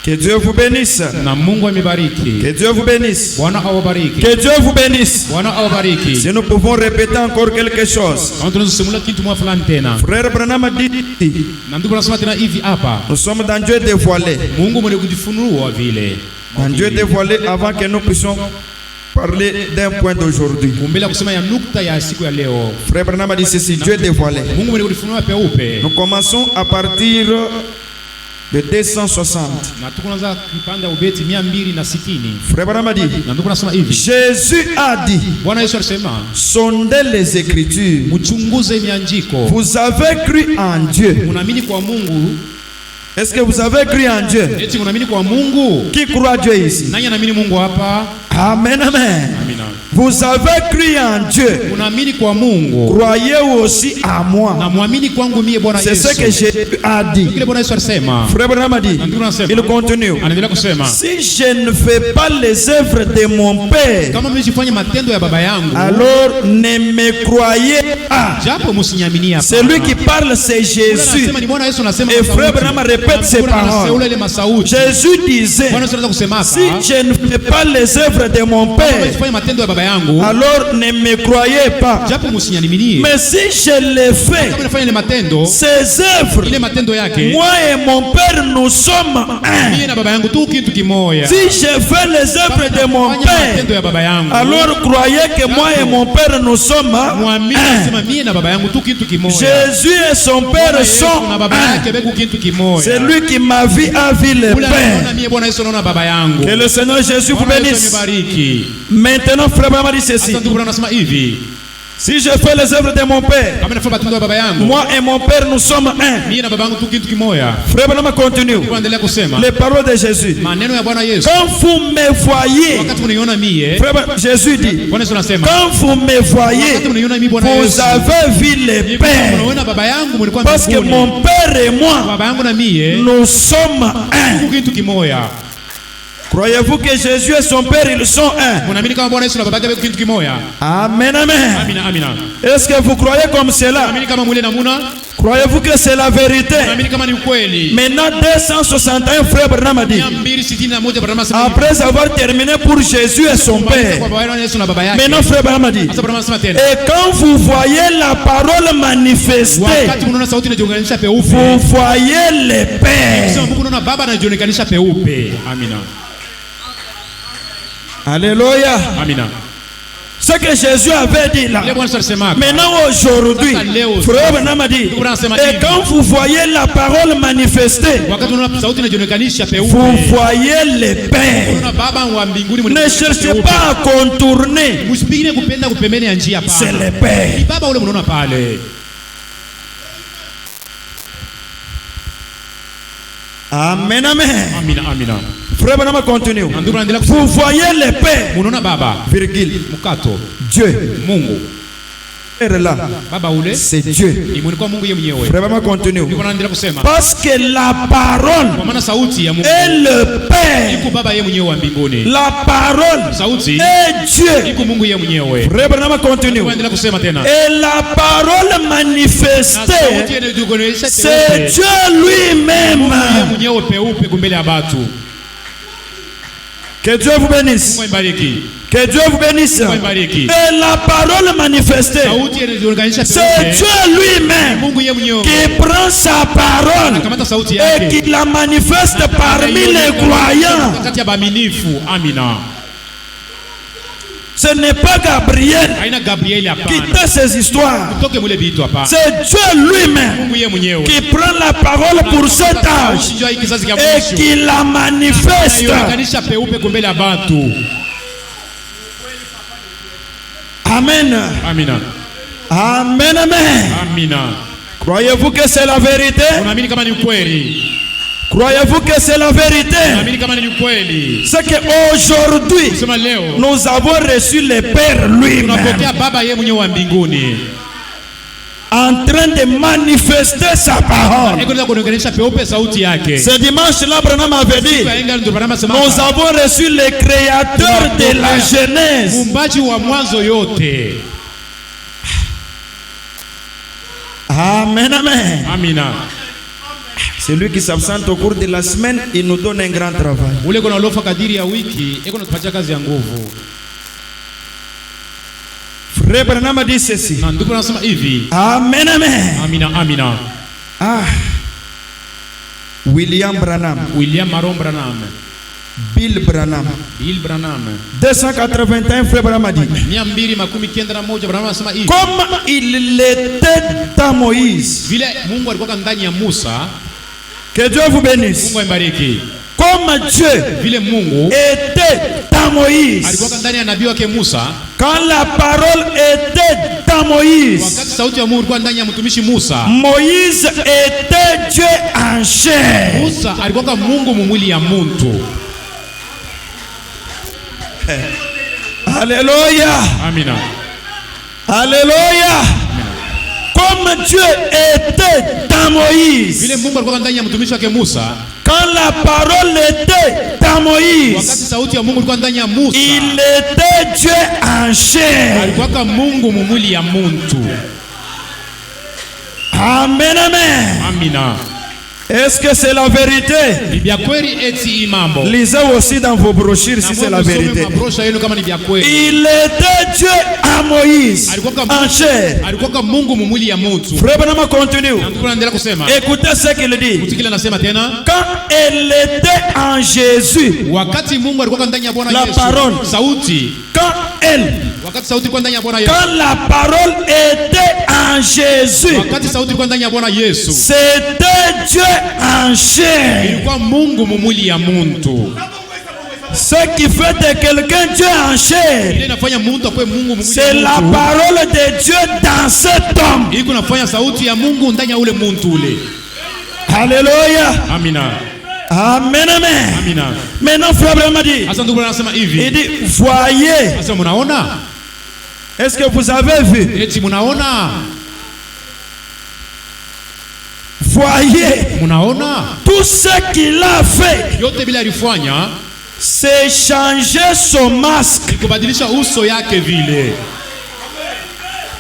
Que Dieu vous bénisse. Na Mungu amebariki. Que Dieu vous bénisse. Bwana awabariki. Que Dieu vous bénisse. Bwana awabariki. Si nous pouvons répéter encore quelque chose. Kama tunazungumza kitu mwa fulani tena. Frère Branham dit, Na ndugu nasema tena hivi hapa. nous sommes dans Dieu dévoilé. Mungu mwenye kujifunua vile. Dans Dieu dévoilé avant que nous puissions parler d'un point d'aujourd'hui. Kumbele kusema ya nukta ya siku ya leo. Frère Branham dit ceci, Dieu dévoilé. Mungu mwenye kujifunua peupe. Nous commençons à partir de 260. Na tukuanza kipande ubeti 260. Frère Branham dit, Na ndugu nasema hivi. Jésus a dit, Bwana Yesu alisema, sondez les Écritures. mchunguze miandiko. Vous avez cru en Dieu. Unaamini kwa Mungu? Est-ce que vous avez cru en Dieu? Eti unaamini kwa Mungu? Qui croit Dieu ici? Nani anaamini Mungu hapa? Amen, amen. Amina. Vous avez cru en Dieu. Unaamini kwa Mungu? Croyez aussi à moi. Na muamini kwangu mie Bwana C'est Yesu. ce que Jésus a dit. Kile Bwana Yesu alisema. Frère Branham dit, Na ndugu nasema. il continue. Anaendelea kusema. Si je ne fais pas les œuvres de mon Père, Kama mimi sifanye matendo ya baba yangu, alors ne me croyez pas. japo msiniamini hapa. Celui qui parle, c'est Jésus. Anasema ni Bwana Yesu anasema. Et frère Branham répète ces paroles. Ile masauti. Jésus disait, Bwana Yesu anataka kusema si je ne fais pas les œuvres de mon kama Père, sifanye matendo ya baba yangu, alors ne me croyez pas. japo msiniamini. Mais si je le fais, Kama nafanya ile matendo, ces œuvres, ile matendo yake, moi et mon Père, nous sommes un. mimi na baba yangu tu kitu kimoja. Si je fais les œuvres de mon Fanya Père, matendo ya baba yangu, alors croyez que moi et mon Père, nous sommes muamini un. nasema mimi na baba yangu tu kitu kimoja. Jésus et son Père Yesu sont na baba un. yake beko kitu kimoja. C'est lui qui m'a vu a vu le Ule Père. anaona mimi Bwana Yesu anaona baba yangu. Que le Seigneur Jésus vous Bwana Yesu bénisse. amebariki. Maintenant, frère Branham dit ceci. Sasa ndugu anasema hivi, Si je fais les œuvres de mon Père, kama nafanya matendo ya baba yangu, moi et mon Père, nous sommes un. mimi na baba yangu tu kitu kimoja. Frère Branham continue. Tuendelea kusema Les paroles de Jésus. maneno ya Bwana Yesu. Quand vous me voyez, Wakati unaniona mie, frère Branham, Jésus dit, Bwana Yesu anasema, quand vous me voyez, wakati unaniona mimi Bwana vous Yesu, avez vu le Père. unaona baba yangu mlikuwa Parce que mbinguni. mon Père et moi, Baba yangu na mie nous sommes un. kitu kimoja. Croyez-vous que Jésus et son Père, ils sont un? Unaamini kama Bwana Yesu na baba yake kitu kimoja? Amen, amen. Amina, amina. Est-ce que vous croyez comme cela? Unaamini kama mwile namuna? Croyez-vous que c'est la vérité? Unaamini kama ni ukweli? Maintenant 261 frères Branham a dit, 261 Branham asema après avoir terminé pour Jésus et son Père, kwa baba Yesu na baba yake. maintenant frère Branham a dit, Sasa Branham asema tena, et quand vous voyez la parole manifestée, wakati mnaona sauti inajionekanisha peupe, vous voyez le Père. sasa mnaona baba anajionekanisha peupe. Amina. Alléluia. Amina. Ce que Jésus avait dit là. Ile Bwana alisema. Maintenant aujourd'hui, frère Branham a dit, et quand vous voyez la parole manifestée, wakati unaona sauti inajionekanisha peupe, vous voyez le Père. unaona baba wa mbinguni. Ne cherchez pas à contourner. Msipigine kupenda kupembeni ya njia pana. C'est le Père. Ni baba ule mnaona pale. Amen, amen. Amina, amina. Frère Branham continue. Vous Vous voyez le Père. munaona baba, Virgule. mkato, Dieu. Mungu. Père là. Baba ule C'est Dieu. ni Mungu, kwa Mungu yeye mwenyewe. Frère Branham continue. Niko naendelea kusema. Parce que la parole Kwa maana sauti ya Mungu est le Père. iko baba yeye mwenyewe wa mbinguni. La parole Sauti est Dieu. iko Mungu yeye mwenyewe. Frère Branham continue. Naendelea kusema tena. Et la parole manifestée, Sauti inajionekanisha c'est peupe. Dieu lui-même. Yeye mwenyewe peupe kumbele ya watu. Que Dieu vous bénisse. Mungu ibariki. Que Dieu vous bénisse. Mungu ibariki. Et la parole manifestée, Sauti inajionekanisha c'est peupe. Dieu lui-même Mungu yeye mwenyewe qui prend sa parole anakamata sauti et yake qui la manifeste parmi les croyants. kati ya baaminifu. Amina. Ce n'est pas Gabriel Haina Gabrieli qui hapana. tait ces histoires. Toke mule vitu hapana. C'est Dieu lui-même Mungu yeye mwenyewe. qui prend la parole pour cet âge Njoo hii kizazi cha et mwisho. qui la manifeste. Anaionekanisha peupe kumbele ya watu. Amen. Amina. Amen, amen. Amina. Croyez-vous que c'est la vérité? Unaamini kama ni ukweli? Croyez-vous que c'est la vérité? Unaamini kama ni ukweli? C'est qu'aujourd'hui, Sema leo nous avons reçu le Père lui-même tunapokea baba yeye mwenyewe wa mbinguni. en train de manifester sa parole. Eko ndio kuonekanisha peupe sauti yake. Ce dimanche-là, Branham avait dit, Kaenga ndio Branham sema. nous avons reçu le créateur de la Genèse. Muumbaji wa mwanzo yote. Amen, amen. Amina. Celui qui s'absente au cours de la semaine, il nous donne un grand travail. Ule kuna lofa kadiri ya wiki, eko natupatia kazi ya nguvu. Frère Branham a dit ceci. Na ndugu anasema hivi. Amen, amen. Amina, amina. Ah, William Branham, William Maron Branham, Bill Branham, Bill Branham. 281 frère Branham a dit, 291 Branham anasema hivi. comme il l'était dans Moïse. Vile Mungu alikuwa ndani ya Musa, Que Dieu vous bénisse. Mungu ambariki. Comme Dieu Vile Mungu était dans Moïse. alikuwa ndani ya nabii wake Musa, Quand la parole était dans Moïse, wakati sauti ya Mungu ilikuwa ndani ya mtumishi Musa, Moïse était Dieu en chair. Musa alikuwa Mungu mumwili ya muntu. Alléluia. Amina. Alléluia. Comme Dieu était dans Moïse. Vile Mungu alikuwa ndani ya mtumishi wake Musa, Quand la parole était dans Moïse, wakati sauti ya Mungu ilikuwa ndani ya Musa, il était Dieu en chair. alikuwa Mungu mumwili ya muntu. Amen, amen. Amina. Est-ce que c'est la vérité? Ni vya kweli eti hii mambo. Lisez aussi dans vos brochures si c'est la vérité. Mabrosha yenu kama ni vya kweli. Il était Dieu à Moïse Alikuwa en chair. alikuwa Mungu mumwili ya muntu. Frère Branham continue. Na ndugu anaendelea kusema. Écoutez ce qu'il dit. Mtikile anasema tena, Quand elle était en Jésus, wakati Mungu alikuwa ndani ya Bwana La Yesu. parole. Sauti. quand elle, Wakati sauti ilikuwa ndani ya Bwana Yesu. quand la parole était en Jésus, Wakati sauti ilikuwa ndani ya Bwana Yesu. c'était Dieu en chair. Ilikuwa Mungu mumwili ya muntu. Ce qui fait de quelqu'un Dieu en chair, Ile inafanya muntu akwe Mungu mumwili c'est ya la muntu. parole de Dieu dans cet homme. Hii kunafanya sauti ya Mungu ndani ya ule muntu ule. Alléluia. Amina. Amen, amen. Amina. Maintenant, frère Branham dit, Sasa ndugu anasema il hivi. dit, voyez, Sasa mnaona? est-ce que vous avez vu? Eti mnaona? Voyez, Mnaona? tout ce qu'il a fait, Yote bila alifanya c'est changer son masque. ni kubadilisha uso yake vile.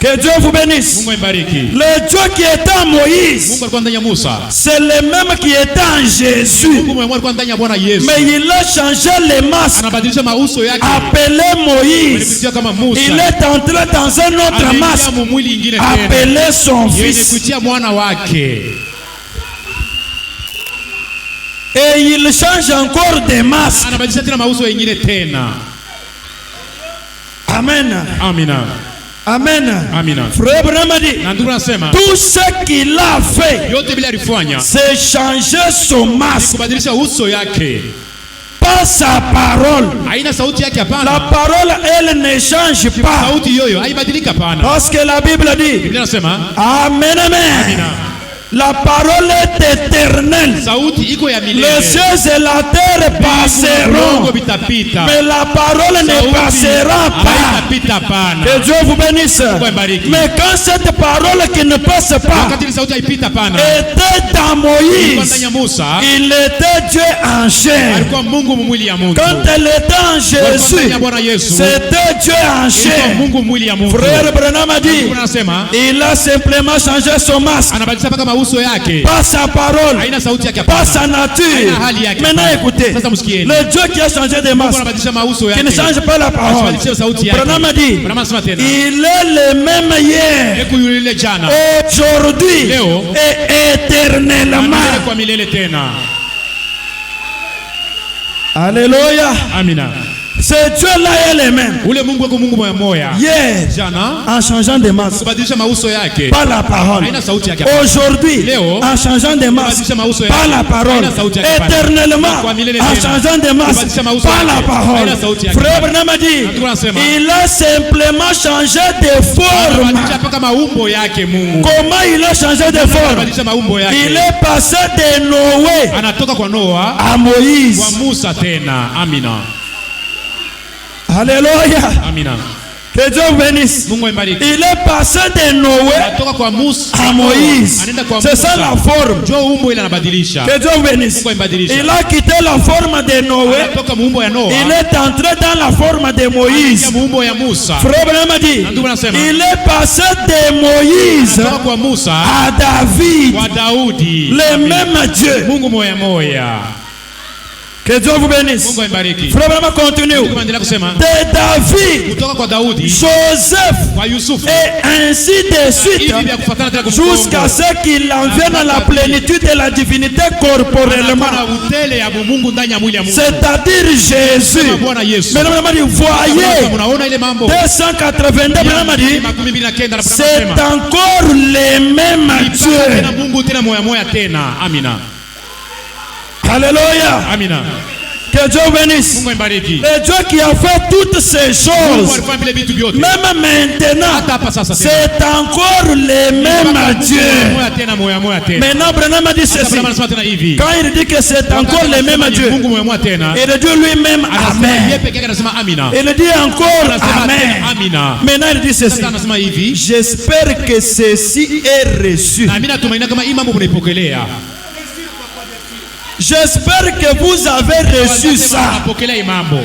Que Dieu vous bénisse. Mungu ambariki. Le Dieu qui était en Moïse, Mungu alikuwa ndani ya Musa. c'est le même qui était en Jésus. Mungu mwenyewe alikuwa ndani ya Bwana Yesu. Mais il a changé les masques. Anabadilisha mauso yake. Appelé Moïse. Anakutia kama Musa. Il est entré dans un autre masque. Mwili ingine tena. Appelé son Yeye fils. kutia mwana wake. Et il change encore des masques. Anabadilisha tena mauso yengine tena. Amen. Amina. Amen. Amina. Frère Branham a dit, Na ndugu nasema tout ce qu'il a fait, yote bila alifanya c'est changer son masque. kubadilisha uso yake. Pas sa parole. Haina sauti yake La hapana. parole, elle ne change pas. Sauti yoyo haibadilika hapana. Parce que la Bible dit, Biblia nasema Amen, amen. Amina. La parole est éternelle. Sauti iko ya milele. Les cieux et la terre passeront, Mungu vitapita. mais la parole ne passera pas. Haitapita hapana. Que Dieu vous bénisse. Abariki. Mais quand cette parole qui ne passe pas Wakati ile sauti haipita hapana. était dans Ilikuwa Moïse, ndani ya Musa. il était Dieu en chair. Alikuwa Mungu mwili ya Mungu. Quand elle était en Jésus, c'était Dieu en Ilikuwa chair. Mungu mwili ya Mungu. Frère Branham a dit, Mungu anasema il a simplement changé son masque. anabadilisha mpaka mauso yake. Pas sa parole, Haina sauti yake pas hapana. sa nature. Haina hali yake. Maintenant écoutez, Sasa msikieni. le Dieu qui a changé de Mungu masque, anabadilisha mauso qui yake. ne change pas la parole. Anabadilisha sauti yake. Branham a dit, Branham anasema tena. il est le même hier, Eku yule jana. aujourd'hui Leo. et éternellement. Milele kwa milele tena. Alléluia. Amina. Ce Dieu-là est le même. Ule Mungu wako Mungu moya moya. Hier, Jana en changeant de masque, kubadilisha mauso yake. pas la parole. Haina sauti yake. Aujourd'hui, Leo, en changeant de masque, kubadilisha mauso yake. pas la parole. Haina sauti yake. Éternellement, Kwa milele en tena. changeant de masque, Kubadilisha mauso pas la yake. parole. Haina sauti yake. Frère Branham a dit, Ndugu anasema. il a simplement changé de forme. Anabadilisha mpaka maumbo yake Mungu. Comment il a changé de forme? Anabadilisha maumbo yake. Il est passé de Noé Anatoka kwa Noa à Moïse. kwa Musa tena. Amina. Alléluia. Amina. Que Dieu vous bénisse. Mungu ambariki. Il est passé de Noé Anatoka kwa Musa à Moïse. anaenda kwa C'est ça la forme. Jo umbo ile anabadilisha. Que Dieu vous bénisse. Mungu ambadilisha. Il a quitté la forme de Noé. Anatoka muumbo ya Noa. Il est entré dans la forme de Moïse. Anaingia muumbo ya Musa. Frère Branham a dit, Ndugu anasema. il est passé de Moïse Anatoka kwa Musa à David. kwa Daudi. Le Amina. même Dieu. Mungu moya moya. Que Dieu vous bénisse. Mungu ambariki. Frère Branham continue. Mungu anaendelea kusema De David, kutoka kwa Daudi Joseph, kwa Yusufu. et ainsi de suite, Hivi vya kufuatana tena kumkongo. jusqu'à ce qu'il en vienne à la plénitude de la divinité corporellement. Anakuwa na utele ya Mungu ndani ya mwili ya Mungu. C'est-à-dire Jésus. Kama Bwana Yesu. Mais Branham a dit, voyez, Unaona ile mambo. 282, Branham a dit, Makumi mbili na kenda c'est encore le même tena Dieu. Mungu tena moya moya tena. Amina. Alléluia. Amina. Que Dieu bénisse. Mungu ambariki. Le Dieu qui a fait toutes ces Mungu choses, alifanya vile vitu vyote. même maintenant, Hata hapa sasa tena. c'est encore le même Dieu. Moya tena moya moya tena. Maintenant, Branham a dit Hata ceci. Abraham anasema tena hivi. Quand il dit que c'est encore le même Dieu, Mungu moya moya tena. et le Dieu lui-même, Anasema yeye Amen. peke yake anasema amina. Il dit encore Anasema Amen. tena amina. Maintenant, il dit ceci. Sasa anasema hivi. J'espère que ceci est reçu. Na mimi natumaini kama hii mambo mnaipokelea. J'espère que vous avez reçu ça. Mnapokelea hii mambo.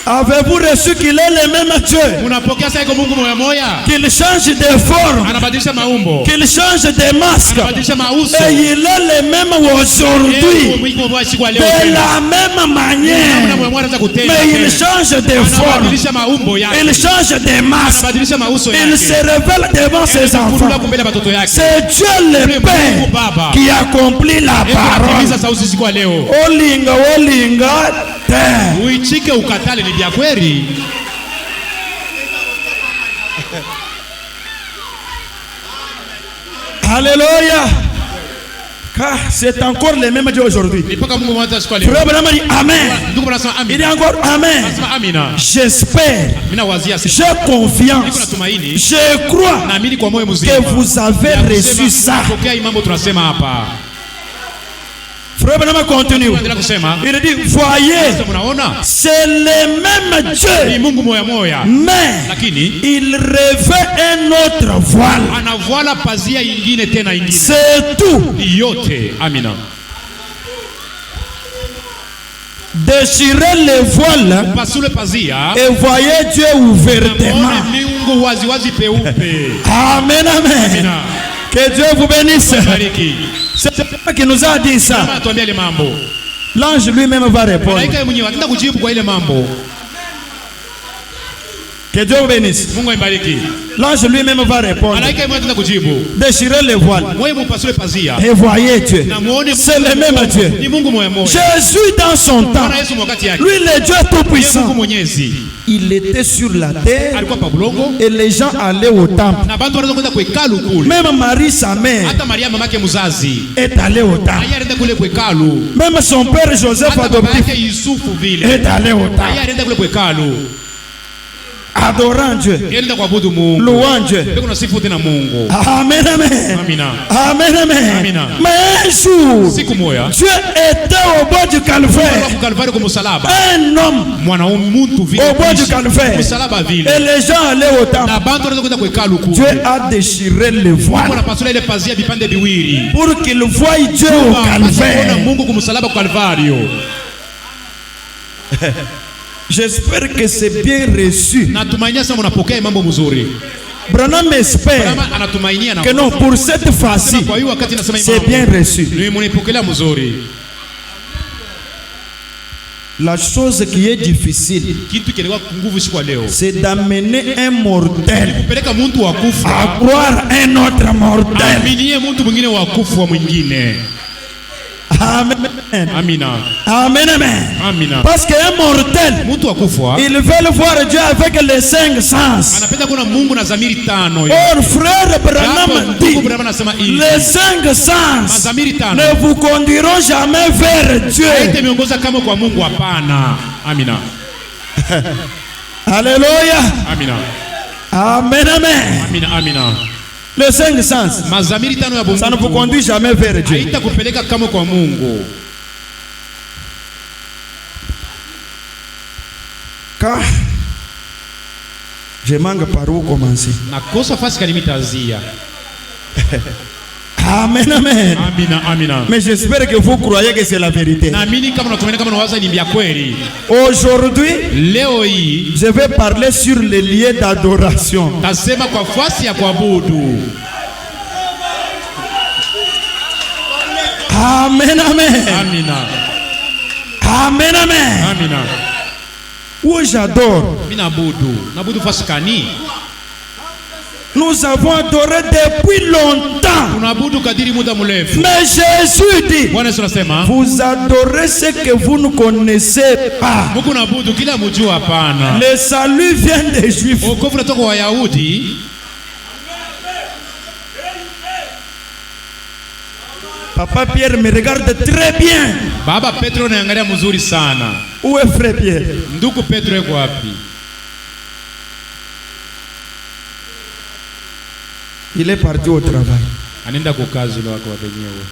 Avez-vous reçu qu'il est le même Dieu? Unapokea sasa iko Mungu moya moya. Qu'il change de forme, Anabadilisha maumbo. qu'il change de masque. Anabadilisha mauso. Et il est le même aujourd'hui. Mungu moya siku ya leo. De tena. la même Namna manière. moya moya anaweza kutenda. Mais il tena. change de forme. Anabadilisha maumbo yake. Il change de masque. Anabadilisha mauso Il yake. se révèle devant ses enfants. Kufunua kumbele watoto yake. C'est Dieu le Père qui accomplit la parole. Anatimiza sauti siku ya leo. Olinga, olinga, te. Uichike ukatale ni vya kweli. Alléluia. Car c'est encore le même Dieu aujourd'hui. Ni mpaka Mungu mwanzo siku ya leo. Frère Branham dit Amen. Ndugu anasema Il dit amina. encore Amen. Anasema amina. J'espère, Mimi nawazia sisi. j'ai Niko confiance, natumaini. je crois Naamini kwa moyo mzima. que vous avez reçu ça. Pokea hii mambo tunasema hapa. Frère Branham continue. Endelea kusema. Il dit voyez, Sasa mnaona? c'est le même Ni Dieu, Mungu moya moya. mais Lakini il revêt un autre voile. anavala pazia ingine tena ingine. C'est tout. Ni yote. Amina. Déchirez les voiles Pasule pazia. et voyez Dieu ouvertement. Miungu wazi wazi peupe. Amen, amen. Amina. Que Dieu vous bénisse. Bariki. C'est toi qui nous a dit ça. Kama atuambia ile mambo. L'ange lui-même va répondre. Malaika yeye mwenyewe ataenda kujibu kwa ile mambo. Que Dieu vous bénisse. Mungu aibariki. L'ange lui-même va répondre. Malaika yeye mwenyewe ataenda kujibu. Déchirez les voiles Wewe mpasule pazia. et voyez Dieu. Na muone C'est le même Dieu. Ni Mungu moya moya. Jésus dans son temps, Bwana Yesu wakati yake. lui le Dieu tout Mungu puissant, mwenyezi. il était sur la terre Alikuwa pa bulongo et les gens allaient au temple. na bantu wanaweza kwenda kwa hekalu kule. Même Marie, sa mère, Hata Maria mamake mzazi. est allée au temple. Aya alienda kule kwa hekalu. Même son père Joseph Hata baba adoptif yake Yusufu vile. est allé au Aya temple. alienda kule kwa hekalu. Adorant Dieu, Alienda kuabudu Mungu. louant Dieu. Beko na sifu tena Mungu. Amen, amen. Amina. Amen, amen. Amina. Mais un jour, Siku moja Dieu était au bord du calvaire. kwa Kalvari kwa msalaba. Un homme Mwanaume mtu vile. au bord du calvaire. Msalaba vile. Et les gens allaient au temple. Na bantu wanaweza kwenda kwa hekalu kule. Dieu a déchiré les voiles Mungu anapasula ile pazia vipande viwili. pour qu'ils voient Dieu au Kuona calvaire. Mungu kwa msalaba kwa Kalvario. J'espère que c'est bien reçu. Natumainia sana mnapokea mambo mzuri. Branham espère Kama anatumainia na que non, pour cette fois-ci, kwa hiyo wakati nasema c'est bien reçu. Ni mnipokelea mzuri. La chose qui est difficile, Kitu kilikuwa nguvu siku leo. c'est d'amener un mortel Kupeleka mtu wa à kufa. croire un autre mortel. Aminie mtu mwingine wa kufa mwingine. Amen. Amina. Amen, amen. Amina. Parce qu'un mortel, Mtu wa kufa ils veulent voir Dieu avec les 5 sens. anapenda kuona Mungu na dhamiri tano. Or, frère Branham dit, Mungu Branham anasema hivi. les 5 sens Madhamiri tano ne vous conduiront jamais vers Dieu. haitaongoza kama kwa Mungu, hapana. Amina. Alléluia. Amina. Amen, amen. Amina. Amina. Les 5 sens, Madhamiri tano ya ça ne vous Mungu conduit jamais vers Dieu. haitakupeleka kama kwa Mungu. Car je manque par où commencer. Nakosa fasi kalimitaazia. Amen, amen. Amina. Amina. Mais j'espère que vous croyez que c'est la vérité. Naamini kama unatumaini kama unawaza ni vya kweli. Aujourd'hui, Leo hii je vais parler sur les lieux d'adoration. tasema kwa fasi ya kuabudu. Amen, amen. Amina. Amen, amen. Amina. Où j'adore. Mimi naabudu fasi kani? Nous avons adoré depuis longtemps. Tunaabudu kadiri muda mrefu. Mais Jésus dit, Bwana Yesu anasema vous adorez ce que vous ne connaissez pas. Mungu naabudu kila mjua, hapana. Le salut vient des Juifs. Wokovu unatoka kwa Wayahudi. Papa Pierre me regarde très bien. Baba Petro anaangalia mzuri sana. Où est frère Pierre? Ndugu Petro yuko wapi? Il est parti au travail. Anaenda kwa kazi ile wako wenyewe.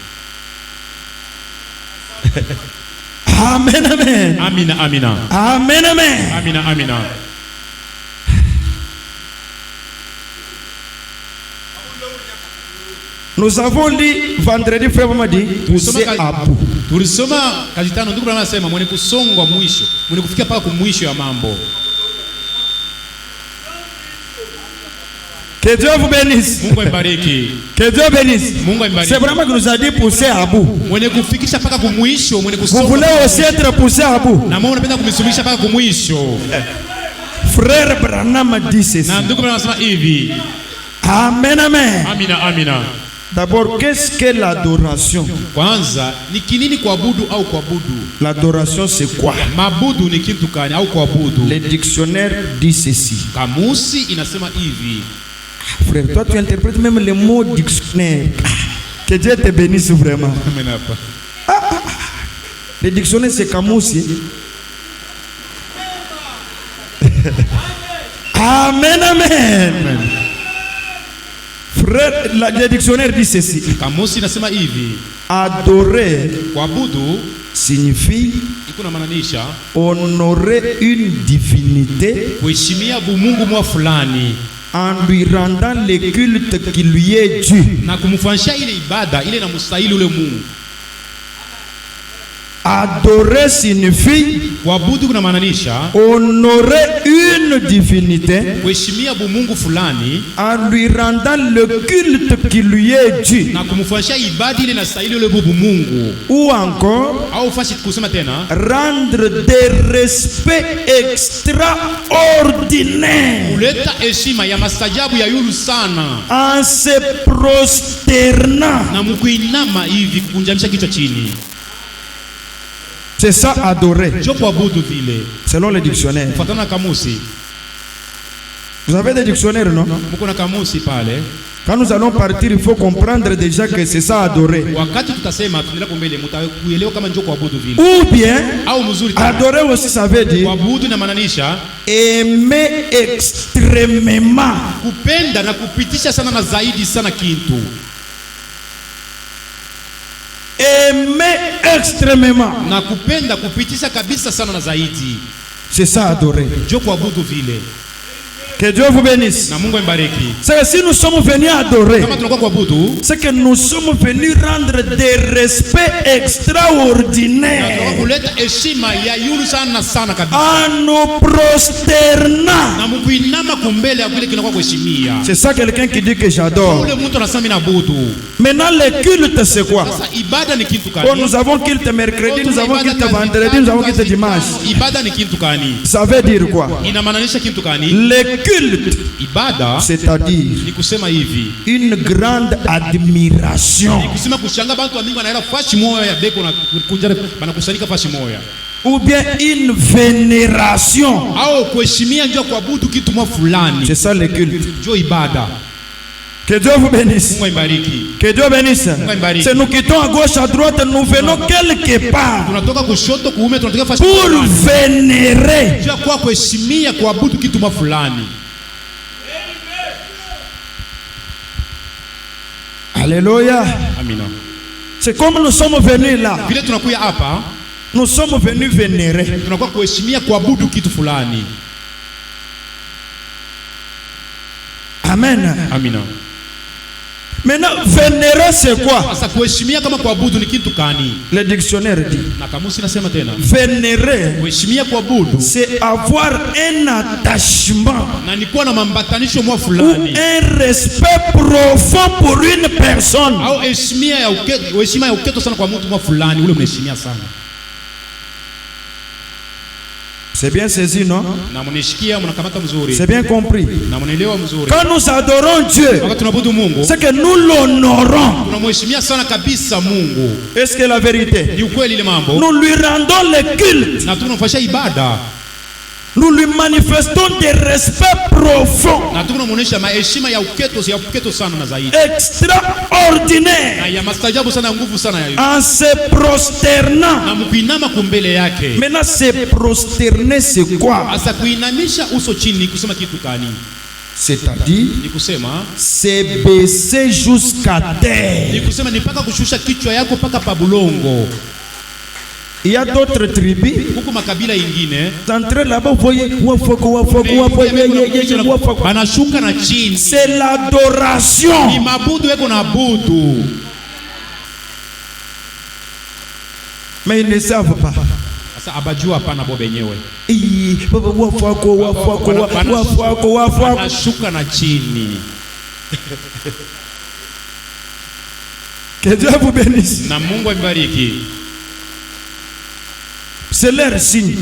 Amen, amen. Amina. Amina. Amen, amen. Amina. Amina. Nous avons lu vendredi, frère Mamadi, pousser à bout. Tulisoma kazi tano. Ndugu Branham anasema mwenye kusongwa mwisho, mwenye kufikia paka kumwisho ya mambo. Que Dieu vous bénisse. Mungu aibariki. Que Dieu bénisse. Mungu aibariki. C'est vraiment que nous a dit pousser à bout. Mwenye kufikisha paka kumwisho, mwenye Vous kusonga. voulez aussi être poussé à bout. Na Mungu anapenda kumisumisha paka kumwisho. Frère Branham dit ceci. Na ndugu Branham anasema hivi. Amen, amen. Amina. Amina. D'abord, qu'est-ce que l'adoration? Kwanza ni kinini kuabudu au kuabudu? L'adoration, c'est quoi? Mabudu ni kitu gani au kuabudu? Le dictionnaire dit ceci. Kamusi inasema hivi. Frère, toi tu interprètes même les mots dictionnaire. Que Dieu te bénisse vraiment. Amen hapa. Le dictionnaire c'est Kamusi. Amen, amen. Frère, le dictionnaire dit ceci. Kamusi inasema hivi. Adorer Kuabudu signifie iko na maanisha honorer une divinité kuheshimia Mungu mwa fulani en lui rendant le culte qui lui est dû. na kumfanyia ile ibada ile na mstahili ule Mungu. Adorer signifie Kuabudu kunamaanisha honorer une divinité kuheshimia bumungu fulani en lui rendant le culte qui lui est dû. na kumfanyia ibada ile na stahili ile bumungu. Ou encore Au fashi kusema tena rendre des respects extraordinaires kuleta heshima ya mastajabu ya yulu sana en se prosternant. na mkuinama hivi kukunjamisha kichwa chini. C'est ça adorer, Jo kuabudu vile selon le dictionnaire. kufuatana na kamusi. Vous avez des dictionnaires, non? Mko na kamusi pale. Quand nous allons partir, il faut comprendre déjà que c'est ça adorer. Wakati tutasema tunaendelea kumbele mtakuelewa kama njoo kuabudu vile. Ou bien, Au mzuri tena. adorer aussi, ça veut dire Kuabudu inamaanisha aimer extrêmement. kupenda na kupitisha sana na zaidi sana kintu. Aimer extrêmement. Na kupenda kupitisha kabisa sana na zaidi. C'est ça adorer. Njoo kuabudu vile. Que Dieu vous bénisse. Na Mungu ambariki. C'est que si nous sommes venus adorer, Kama tunakuwa kuabudu, c'est que nous sommes venus rendre des respects na tunakuwa extraordinaires kuleta heshima ya yulu sana sana kabisa. en nous prosternant. Na mkuinama kumbele ya vile kinakuwa kuheshimia. C'est ça quelqu'un qui dit que j'adore. Ule mtu anasema mimi naabudu. Maintenant, le culte, c'est quoi? Sasa ibada ni kitu Oh, gani? nous avons culte mercredi, nous avons culte vendredi, nous avons culte dimanche. Ibada ni kitu gani? Ça veut dire quoi? Inamaanisha kitu gani? Le culte, Ibada c'est-à-dire ni kusema hivi. une grande admiration Kusema kushanga bantu wa mingi wanaenda fashi moya ya beko na kunjana banakusanyika fashi moya. ou bien une vénération. Au kuheshimia njoo kuabudu kitu mwa fulani. C'est ça le culte. Njoo ibada. Que Dieu vous bénisse. Mungu ibariki. Que Dieu bénisse. ibariki. C'est nous quittons à gauche, à droite, nous venons quelque part Tunatoka kushoto kuume tunatoka fashi pour fulani. vénérer. Njoo kwa kuheshimia kuabudu kitu mwa fulani. Alléluia. Amina. C'est comme nous sommes venus là. Vile tunakuya hapa, Nous sommes venus vénérer. tunakuwa kuheshimia kuabudu kitu fulani. Amen. Amina. Maintenant, vénérer c'est quoi? Sasa kuheshimia kama kuabudu ni kitu gani? Le dictionnaire dit Na kamusi nasema tena. vénérer, Kuheshimia kuabudu c'est avoir un attachement na ni kuwa na mambatanisho mwa ou fulani. un respect profond pour une personne. Au heshimia ya uketo, heshima ya uketo sana kwa mtu mwa fulani, ule mheshimia sana. C'est bien saisi, non? Na mnishikia mnakamata mzuri. C'est bien compris. Na mnaelewa mzuri. Quand nous adorons Dieu, Wakati tunabudu Mungu, c'est que nous l'honorons. tunamheshimia sana kabisa Mungu. Est-ce que la vérité? Ni ukweli ile mambo. Nous lui rendons le culte. Na tunamfanyia ibada. Nous lui manifestons des respects profonds, Na tunamuonesha maheshima ya uketo sana na zaidi. extraordinaires, Na ya mastajabu sana, ya nguvu sana ya yu. en se prosternant. Na mkuinama kumbele yake. Maintenant, se prosterner, c'est quoi? Asa kuinamisha uso chini kusema kitu gani? C'est-à-dire, Ni kusema c'est baisser jusqu'à terre. ni kusema ni paka kushusha kichwa yako paka pabulongo. Il y a d'autres tribus. Huku makabila ingine D'entrer là-bas, vous voyez, banashuka na chini. c'est Ni l'adoration. mabudu yako na abudu. Mais ils ne savent pas. Sasa abajua hapana bo benyewe. Banashuka na chini. Que Dieu vous bénisse. Na Mungu ambariki. C'est leur signe.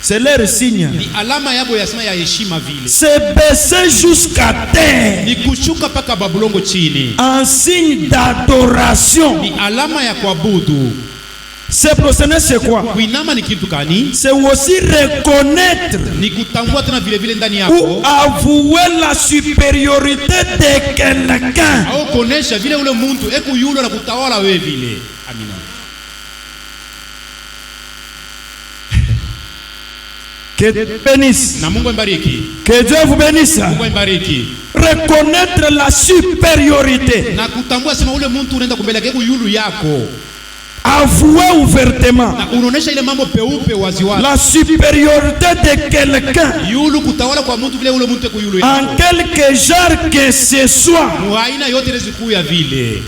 C'est leur signe. Ni alama yabo yasema ya heshima vile. C'est baisser jusqu'à terre. Ni kushuka paka babulongo chini. En signe d'adoration. Ni alama ya kuabudu. Se prosterner, c'est quoi? Kuinama ni kitu gani? C'est aussi reconnaître Ni kutambua tena vile vile ndani ou yako. avouer la supériorité de quelqu'un. Au kuonesha vile ule muntu eku yulo na kutawala wewe vile. Amina. Que Dieu bénisse. Na Mungu ambariki. Que Dieu vous bénisse. Mungu ambariki. Reconnaître la supériorité. Na kutambua sema ule muntu unaenda kumbele yake yulu yako. Avouer ouvertement Na unaonesha ile mambo peupe waziwazi. la supériorité de quelqu'un Yulu kutawala kwa muntu vile ule muntu eku yulu en yako. quelque genre que ce soit. Muaina yote ile siku ya vile.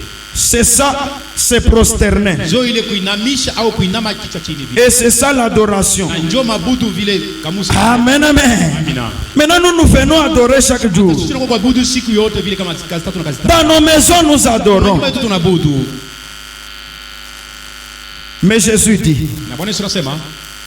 C'est ça, c'est prosterner. Njo ile kuinamisha au kuinama kichwa chini vile. Et c'est ça l'adoration. Na njo mabudu vile kamusi. Amen, amen. Amina. Maintenant, nous nous venons adorer chaque jour. Tunako kuabudu siku yote vile kama kazi tatu na kazi tatu. Dans nos maisons, nous adorons. Kwa hiyo tunabudu. Mais Jésus dit, Na Bwana Yesu anasema,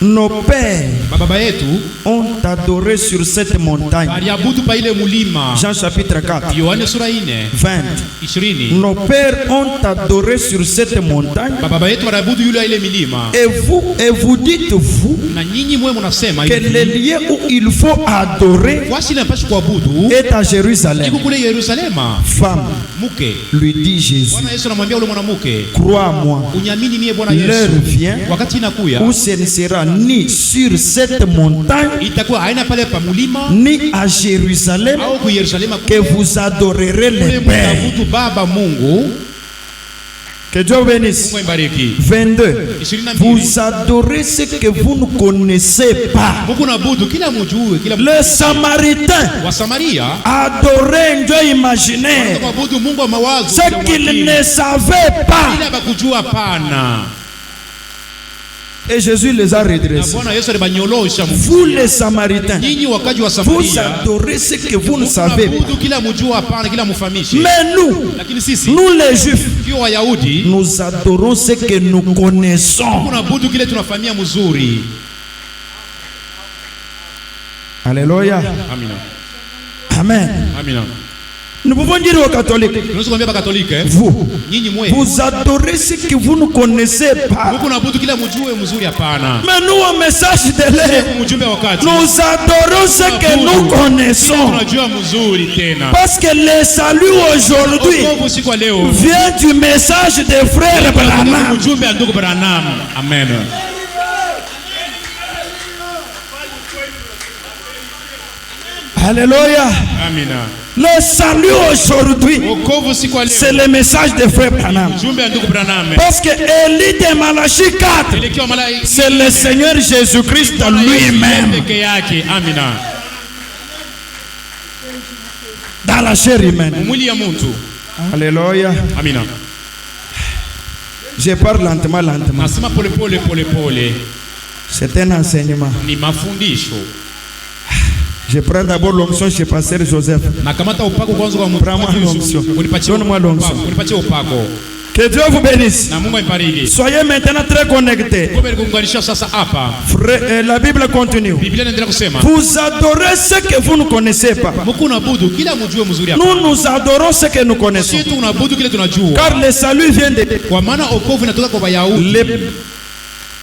nos pères baba yetu ont adoré sur cette montagne. aliabudu pa ile mulima. Jean chapitre 4, Yohane sura 4 20. 20. Nos pères ont adoré sur cette montagne. Baba yetu wanabudu yule ile milima. Et vous dites, vous, Na nyinyi mwe mnasema que le hivi. lieu où il faut adorer Wasi napaswa kuabudu est à Jérusalem. iko kule Yerusalema. Femme, Mke. lui dit Jésus, Bwana Yesu anamwambia yule mwanamke, crois-moi, unyamini mie Bwana l'heure Yesu. vient Wakati inakuya où ce ne sera ni sur cette montagne, itakuwa haina pale pa mulima ni à Jérusalem au ku Yerusalema que vous adorerez le kule Père. mtabudu Baba Mungu. Que Dieu vous bénisse. Mungu ibariki. 22. Vous adorez ce que vous ne connaissez pas. Mungu nabudu kila mjue kila Les Samaritains wa Samaria adoraient, Dieu imaginait kuabudu Mungu wa mawazo ce qu'ils ne savaient pas. bila bakujua pana. Et Jésus les a Na redressés. Bwana Yesu alibanyolosha. Vous les Samaritains, Nyinyi wakaji wa vous Samaria adorez ce que vous ne savez pas. kuabudu kila mjua pana kila mfahamishi. Mais nous, Lakini sisi nous les Juifs, kio Wayahudi nous adorons ce que nous connaissons. tunaabudu kile tunafahamia mzuri. Alléluia. Amina. Amen. Amina. Nous pouvons dire aux catholiques, Tunaweza kuambia bakatolike, vous, nyinyi mwe vous adorez ce que vous ne connaissez pas. Mungu naabudu kila mjue mzuri hapana. Mais nous, au message de l'air, Mjumbe wakati nous adorons ce que nous connaissons. tunajua mzuri tena. Parce que le salut aujourd'hui Wokovu siku ya leo vient du message des frères Branham. mjumbe wa ndugu Branham. Amen. Alléluia. Amina. Le salut aujourd'hui, Wokovu siku ya c'est leo le message des frères Branham. mjumbe wa ndugu Branham. Parce que Élie de Malachie 4, Elekea malaika c'est le Seigneur Jésus-Christ lui-même peke yake. Amina. dans la chair humaine. Mwili ya mtu. Alléluia. Amina. Je parle lentement, lentement. Nasema pole pole pole pole. C'est un enseignement. Ni mafundisho. Je prends d'abord l'onction chez Pasteur Joseph. Nakamata upako kwanza kwa Prends-moi l'onction. Donne-moi l'onction. Unipatie upako. Que Dieu vous bénisse. Na Mungu aibariki. Soyez maintenant très connectés. Kumbe nikuunganisha sasa hapa. Frère, la Bible continue. Biblia inaendelea kusema, Vous adorez ce que vous ne connaissez pas. Mungu unabudu kila mjue mzuri hapa. Nous adorons ce que nous connaissons. Sisi tunabudu kile tunajua. Car le salut vient de... Kwa maana wokovu inatoka kwa Wayahudi.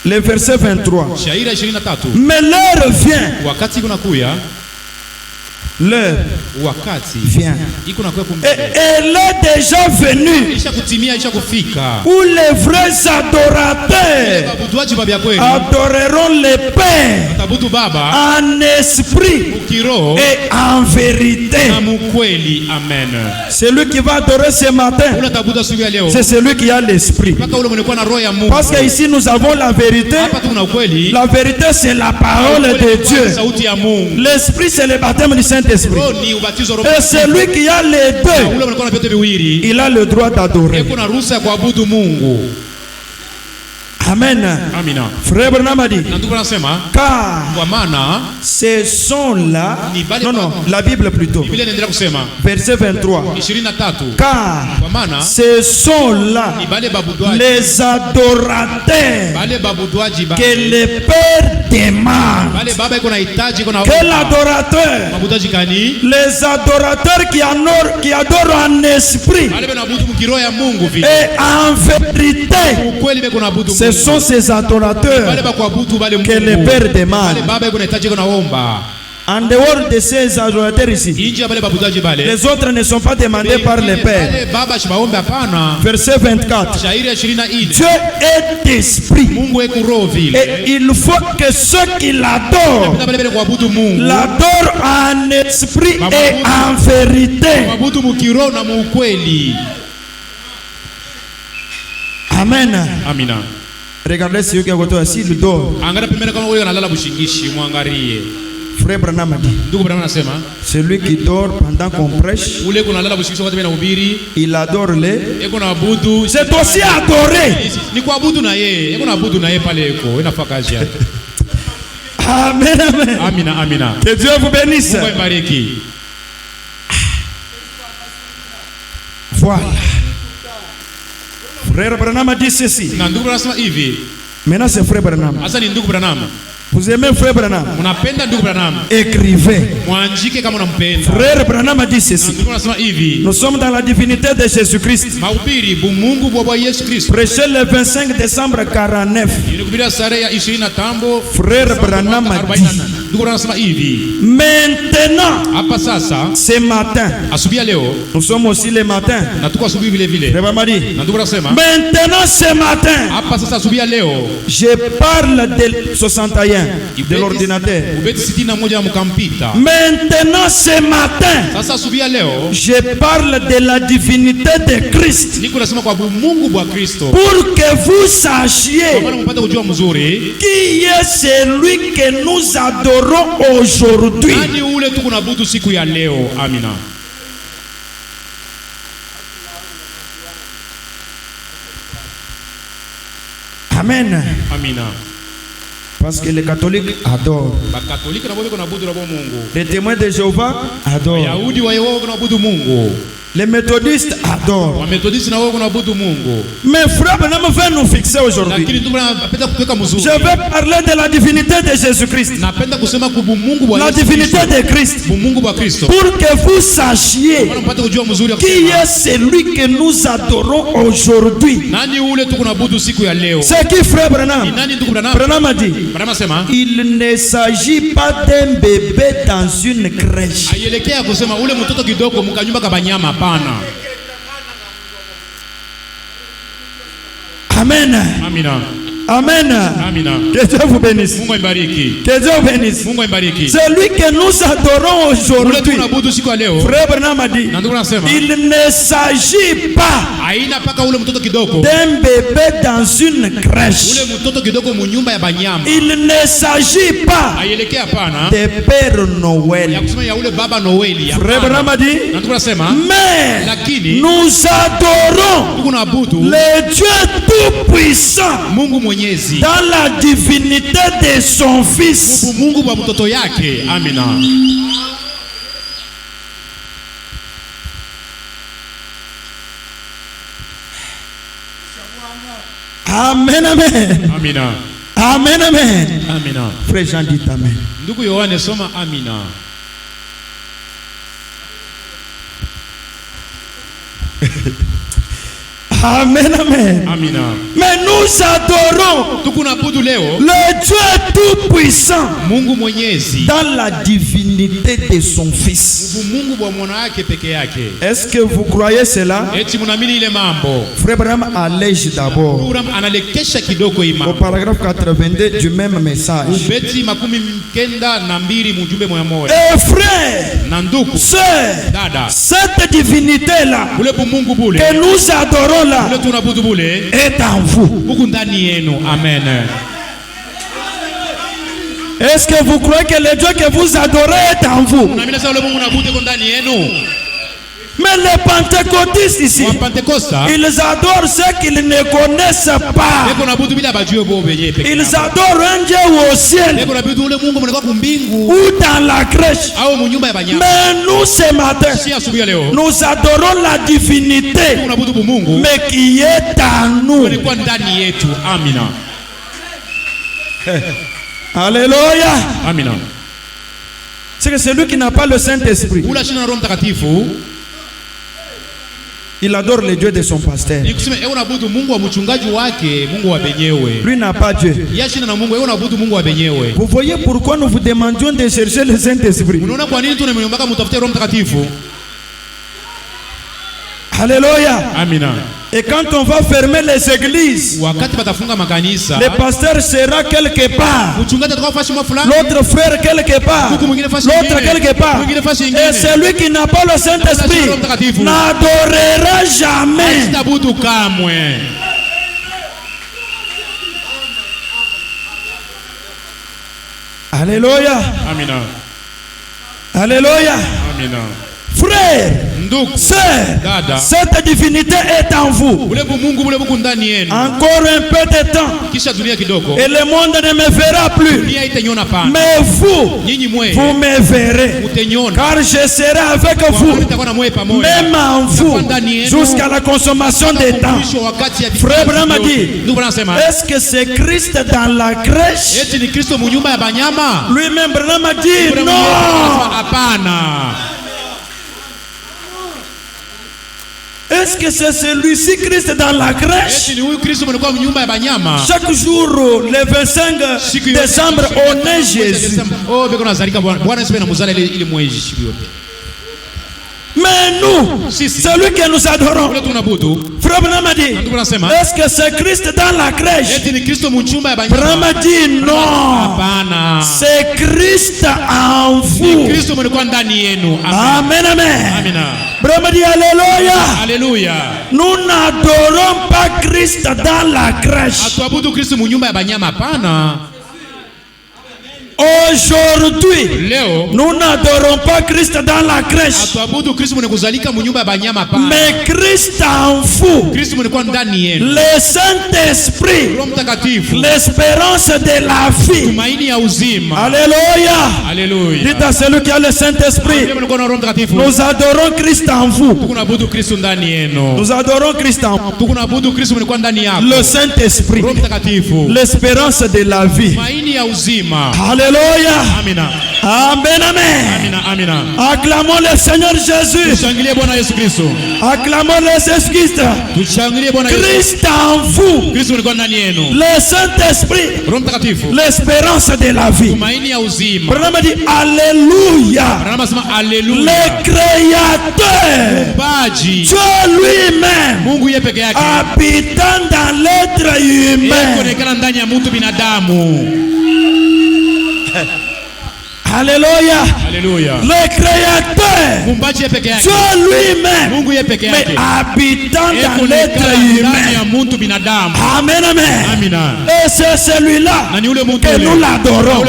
Le verset 23. Shairi 23. Mais l'heure vient. Wakati kunakuya, L'heure wakati vient. iko nakuya Et kumbe. elle est déjà venue. Isha kutimia, isha kufika. Où les vrais adorateurs Babuduaji baba kweli. adoreront le Père Tabudu Baba en esprit kiroho et en vérité. na mkweli. Amen. Celui qui va adorer ce matin, Ula tabuda siku ya leo. c'est celui qui a l'esprit. Mpaka ule mwenye kuwa na roho ya Mungu. Parce qu'ici nous avons la vérité. Hapa tuko na ukweli. La vérité c'est la parole de Dieu. Sauti ya Mungu. L'esprit c'est le baptême du Saint-Esprit. Roho ni ubatizo roho. Et celui qui a les deux, Ule mwenye kuwa na vyote viwili. il a le droit d'adorer. Eko na ruhusa ya kuabudu Mungu. Amen. Amina. Frère Branham a dit, Na ndugu anasema car kwa maana ce sont là, non, la Bible plutôt, Biblia inaendelea kusema verset 23, 23. car Kwa maana ce sont là ni bale babuduaji, les adorateurs bale babuduaji ba. que le Père demande. Bale baba iko na hitaji iko na Quel adorateur? babuduaji kani? Les adorateurs qui adorent en esprit Bale banabudu mkiroho ya Mungu vile. et en vérité. Ukweli beko nabudu Ce Mungu. sont ces adorateurs Bale bakuabudu bale Mungu. que le Père Bale demande. baba iko na hitaji iko naomba. En dehors de ces adorateurs ici, Inji ya bale babuduaji bale. les autres ne sont pas demandés par le Père. Bale baba shibaombe hapana. Verset 24. Shairi 24. Dieu est esprit. Mungu eko roho vile. Et il faut que ceux qui l'adorent Bale bale kuabudu Mungu. l'adorent en esprit et en vérité. Kuabudu mkiroho na muukweli. Amen. Amina. Regardez celui qui est à côté, s'il dort. Angalia pembeni kama wewe unalala bushingishi, muangalie. Frère Branham a dit, Ndugu Branham anasema celui qui dort pendant qu'on prêche, ule kuna lala usiku wakati tunahubiri, il adore les. eko na abudu. C'est aussi adorer. Ni kuabudu na yeye, eko na abudu na yeye pale eko, inafaa kazi yake. Amen, amen. Amina, amina. Que Dieu vous bénisse. Mungu ibariki. Voilà. Frère Branham a dit ceci. Na ndugu Branham anasema hivi. Maintenant c'est Frère Branham. Sasa ni ndugu Branham. Vous aimez Frère Branham? Unapenda ndugu Branham? Écrivez. Mwanjike kama unampenda. Frère Branham a dit ceci. Ndugu anasema hivi. Nous sommes dans la divinité de Jésus-Christ. Mahubiri bumungu bwa Yesu Kristo. Prêché le 25 décembre 49. Ilikubiria sare ya 25. Frère Branham a dit. Ndugu anasema hivi. Maintenant, hapa sasa, ce matin, asubuhi leo, nous sommes aussi le matin. na tuko asubuhi vile vile. Frère Branham a dit. Ndugu anasema. Maintenant, ce matin, hapa sasa asubuhi leo, je parle de 61 de l'ordinateur. Ubeti 61 mkampita. Maintenant, ce matin, Sasa asubuhi leo, je parle de la divinité de Christ. niko nasema kwa Mungu bwa Kristo. Pour que vous sachiez Kwa mpate kujua mzuri, qui est celui que nous adorons aujourd'hui. nani ule tuko naabudu siku ya leo. Amina. Amen. Amina. Parce que les catholiques adorent. Bakatolika na boko naabudu rabo Mungu. Les témoins de Jéhovah adorent. Wayahudi wa Yehova naabudu Mungu. Les méthodistes adorent. Wamethodisi na wao naabudu Mungu. Mais frère Branham veut nous fixer aujourd'hui. Lakini tunapenda kuweka mzuri. Je vais parler de la divinité de Jésus-Christ. Napenda kusema kubu Mungu wa La Yesu divinité Kristo. de Christ. Mungu wa Kristo. Pour que vous sachiez Kwa mpate kujua mzuri ya qui kusema. est celui que nous adorons aujourd'hui. Nani ule tuko naabudu siku ya leo? C'est qui frère Branham? Nani ndugu Branham? Branham a dit. Branham asema Il ne s'agit pas d'un bébé dans une crèche. aielekea kusema ule mtoto kidogo mkanyumba kabanyama, hapana. Amen. Amina. Amen. Amina. Que Dieu vous bénisse. Mungu ibariki. Que Dieu vous bénisse. Mungu ibariki. Celui que nous adorons Ule aujourd'hui. tunaabudu siku ya leo. Frère Branham a dit. Na ndugu anasema Il ne s'agit pas haina paka ule mtoto kidogo. d'un bébé dans une crèche. Ule mtoto kidogo munyumba ya banyama. Il ne s'agit pas Aielekea hapana. de Père Ya Noël. kusema ya ule baba Noeli. Frère Branham a dit. Na ndugu anasema Mais lakini nous adorons tuko naabudu le Dieu Tout-Puissant Mungu Mwenyezi. dans la divinité de son Fils. Mungu wa mtoto yake. Amina. Amen, amen. Amina. Amen, amen. Amina. Frère Jean dit amen. Ndugu Yohane soma amina. Amen, amen. Amina. Mais nous adorons Tuko naabudu leo le Dieu Tout-Puissant Mungu Mwenyezi. dans la divinité de son Fils. Mungu wa mwana yake peke yake. Est-ce que vous croyez cela? Eti mnaamini ile mambo. Frère Branham allège d'abord Abraham analekesha kidogo au imam. paragraphe 82 du même message. Ubeti 92 mjumbe moya moya. Et frère, Na ndugu, sœur, dada, cette divinité-là ule Mungu bule, que nous adorons ule là tunabudu bule, est en vous. huku ndani yenu. Amen. Est-ce que vous croyez que le Dieu que vous adorez est en vous? Na mimi nasema ule Mungu nabudu yuko ndani yenu. Mais les pentecôtistes ici, Wa Pentecosta, ils adorent ceux qu'ils ne connaissent pas. eko nabudu bila bajue bo benye peke. Ils adorent un Dieu au ciel Eko nabudu ule Mungu mnakuwa kumbingu ou dans la crèche. au munyumba ya banyama. Mais nous ce matin, Si asubuhi ya leo, nous adorons la divinité, tunabudu Mungu mais qui est en nous. alikuwa ndani yetu. Amina. Alléluia. Amina. C'est que celui qui n'a pas le Saint-Esprit, Ula shina na Roho Mtakatifu, il adore le Dieu de son pasteur. ni kusema eko nabudu Mungu wa mchungaji wake, Mungu wa benyewe. Lui n'a pas Dieu. Yashina na Mungu, eko nabudu Mungu wa benyewe. Vous voyez pourquoi nous vous demandions de chercher le Saint-Esprit. Unaona kwa nini tunamwomba mtafute Roho Mtakatifu? Alléluia. Amina. Et quand on va fermer les églises, Wakati batafunga makanisa, le pasteur sera quelque part, mchungaji atakuwa fasi mwa fulani, l'autre frère quelque part, huku mwingine fasi l'autre nyingine, quelque part. mwingine fasi Et nyingine. celui qui n'a pas le Saint-Esprit n'adorera jamais. Sitabudu kamwe. Alléluia. Amina. Alléluia. Amina. Frère, Ndugu, sœur, dada, cette divinité est en vous. ule Mungu ule Mungu ndani yenu. Encore un peu de temps. Kisha dunia kidogo. Et le monde ne me verra plus. Dunia itanyona pana. Mais vous, Nyinyi mwe. vous me verrez. Mutanyona. Car je serai avec vous. Nitakuwa na mwe pamoja. Même en vous. Jusqu'à la consommation des temps. Frère Branham a dit, est-ce que c'est Christ dans la crèche? Eti ni Kristo munyumba ya banyama? Lui-même Branham a dit non. Hapana. Est-ce que c'est celui-ci Christ dans la crèche? Eti ni huyu Kristo mwenye kwa nyumba ya banyama? Chaque jour, le 25 décembre, on est Jésus. Oh, beko nazalika Bwana Yesu na muzala ile mwezi siku yote. Mais nous, celui que nous adorons, Frère Branham a dit, est-ce que c'est Christ dans la crèche? Branham a dit non. C'est Christ en vous. Amen, amen. Branham a dit alléluia. Alléluia. Nous n'adorons pas Christ dans la crèche. Aujourd'hui, nous n'adorons pas Christ dans la crèche, mais Christ en vous, le Saint-Esprit, l'espérance de la vie. Alléluia. Dites à celui qui a le Saint-Esprit, nous adorons Christ en vous. Nous adorons Christ en vous. Le Saint-Esprit, l'espérance de la vie. Alléluia. Amina. Amen, amen. Amina, amina. Acclamons le Seigneur Jésus. Acclamons le Jésus-Christ. Christ en vous. Le Saint-Esprit. L'espérance de la vie. Branham dit alléluia. Le Créateur. Dieu lui-même. Habitant dans l'être humain. Alléluia. Alléluia. Le Créateur, Dieu lui-même, mais habitant dans l'être humain. Amen, amen. Et c'est celui-là que nous l'adorons.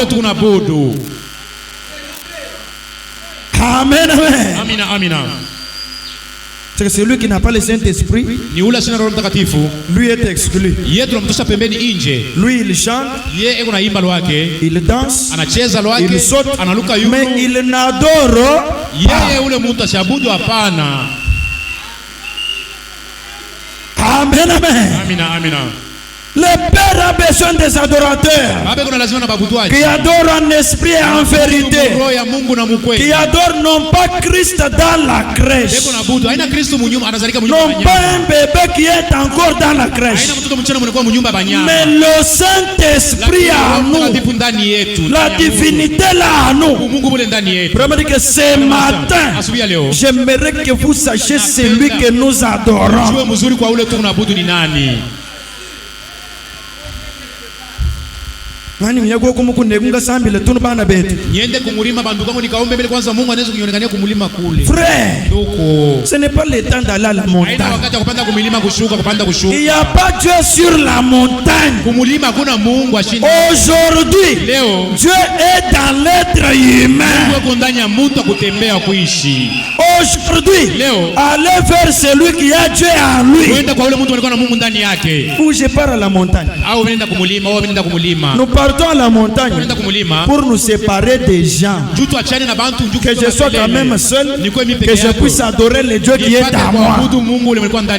Amen, amen. Amina, amina. C'est celui qui n'a pas le Saint-Esprit, lui est exclu. Lui il chante, il danse, il saute, mais il n'adore pas. Amen, amen. Le Père a besoin des adorateurs qui adorent en esprit et en vérité, qui adorent non pas Christ dans la crèche, non pas un bébé qui est encore dans la crèche, mais le Saint-Esprit à nous, la divinité là à nous. Vraiment que ce matin, j'aimerais que vous sachiez celui que nous adorons. Nani mnyako kumukune kunga sambile tunu bana betu. Niende kumulima bandu kangu nikaombe mbele kwanza Mungu anaweza kunionekania kumulima kule. Frère, ce n'est pas le temps d'aller à la montagne. Haina wakati kupanda kumulima kushuka kupanda kushuka. Il n'y a pas Dieu sur la montagne. Kumulima kuna Mungu ashini. Aujourd'hui, leo Dieu est dans l'être humain. Mungu yuko ndani ya mtu kutembea kuishi. Aujourd'hui, leo allez vers celui qui a Dieu en lui. Uenda kwa yule mtu alikuwa na Mungu ndani yake. Ou je pars à la montagne. Au unaenda kumulima au unaenda kumulima. Partons à la montagne pour nous séparer des gens, que je sois quand même seul, que je puisse adorer le Dieu qui est à moi.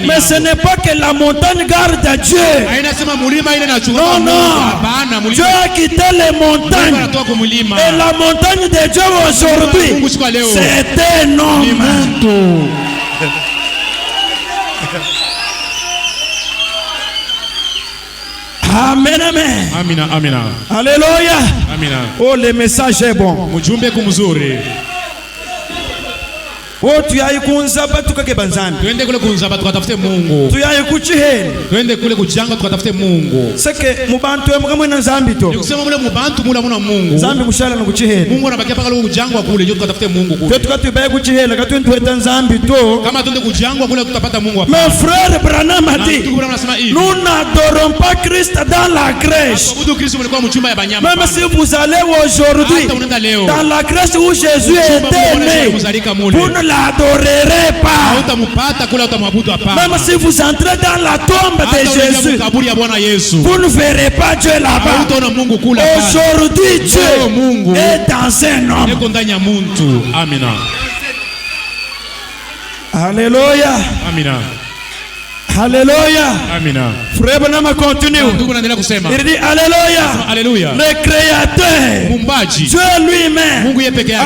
Mais ce n'est pas que la montagne garde à Dieu. Non, non. Dieu a quitté les montagnes. Et la montagne de Dieu aujourd'hui, c'est un homme. Amen, amen. Amina, amina. Alléluia. Amina. Oh, le message est bon. Mujumbe kumzuri. Oh, tu as ikunzaba tukake banzani. Twende kule kunzaba tukatafute Mungu. Tu as ikuchiheni. Twende kule kujanga tukatafute Mungu. Seke mubantu emwe na zambi to. Nikusema mule mubantu mula muna Mungu. Zambi mushala na kuchiheni. Mungu anabakia paka kule kujangwa kule, ndio tukatafute Mungu kule. Tukatubaye kuchihela katwentu zambi to. Kama twende kujangwa kule tutapata Mungu hapa. Mon frère Branham a dit, Nous n'adorons pas Christ dans la crèche. Même si vous allez aujourd'hui dans la crèche où Jésus était né, vous ne l'adorerez pas. Même si vous entrez dans la tombe de Jésus, vous ne verrez pas Dieu là-bas. Aujourd'hui, Dieu est dans un homme. Amina. Alléluia. Amina. Alléluia. Amina. Frère Branham continue. Il dit Alléluia. Alléluia. Le Créateur, Dieu lui-même,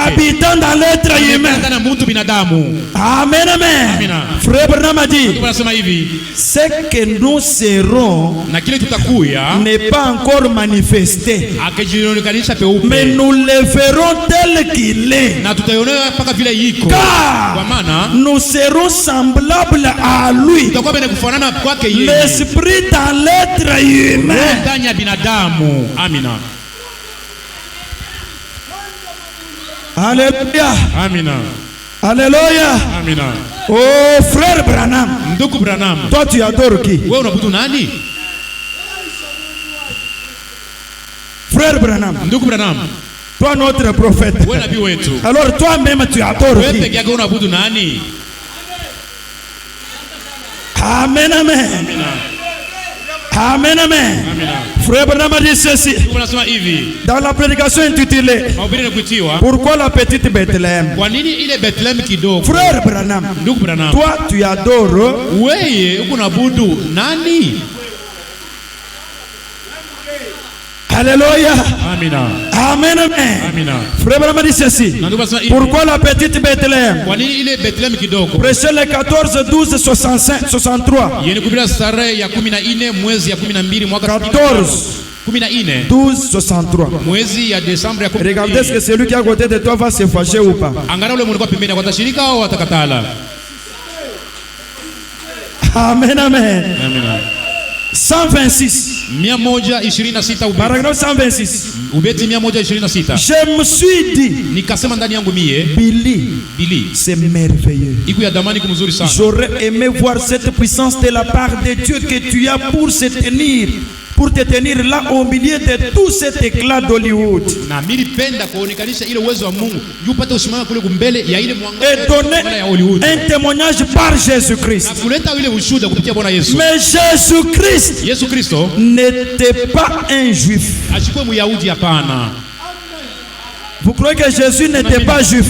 habitant dans l'être humain. Amen, amen. Frère Branham a dit, ce que nous serons n'est pas encore manifesté, mais nous le verrons tel qu'il est, car nous serons semblables à lui. L'esprit dans l'être humain. Amina. Alléluia. Amina. Alléluia. Amina. Oh frère Branham. Ndugu Branham. Toi tu adores qui? Wewe unabudu nani? Frère Branham. Ndugu Branham. Toi notre prophète. Wewe nabii wetu. Alors toi-même tu adores qui? Wewe peke yako unabudu nani? Amen, amen. Amen, amen. Frère Branham a dit ceci dans la prédication intitulée Pourquoi la petite Bethléem? Frère Branham, toi tu adores Alléluia. Amen. Amen, amen. Frère Branham dit ceci. Pourquoi la petite Bethléem? Prêchez le 14, 12, 65, 63. 14, 12, 63. Regardez ce que celui qui est à côté de toi va se fâcher ou pas. Amen, amen. 126. Paragraphe 126. Je me suis dit, Billy, c'est merveilleux. J'aurais aimé voir cette puissance de la part de Dieu que tu as pour te tenir là au milieu de tout cet éclat d'Hollywood. Et donner un témoignage par Jésus-Christ. Mais Jésus-Christ n'était pas un juif. Vous croyez que Jésus n'était pas juif?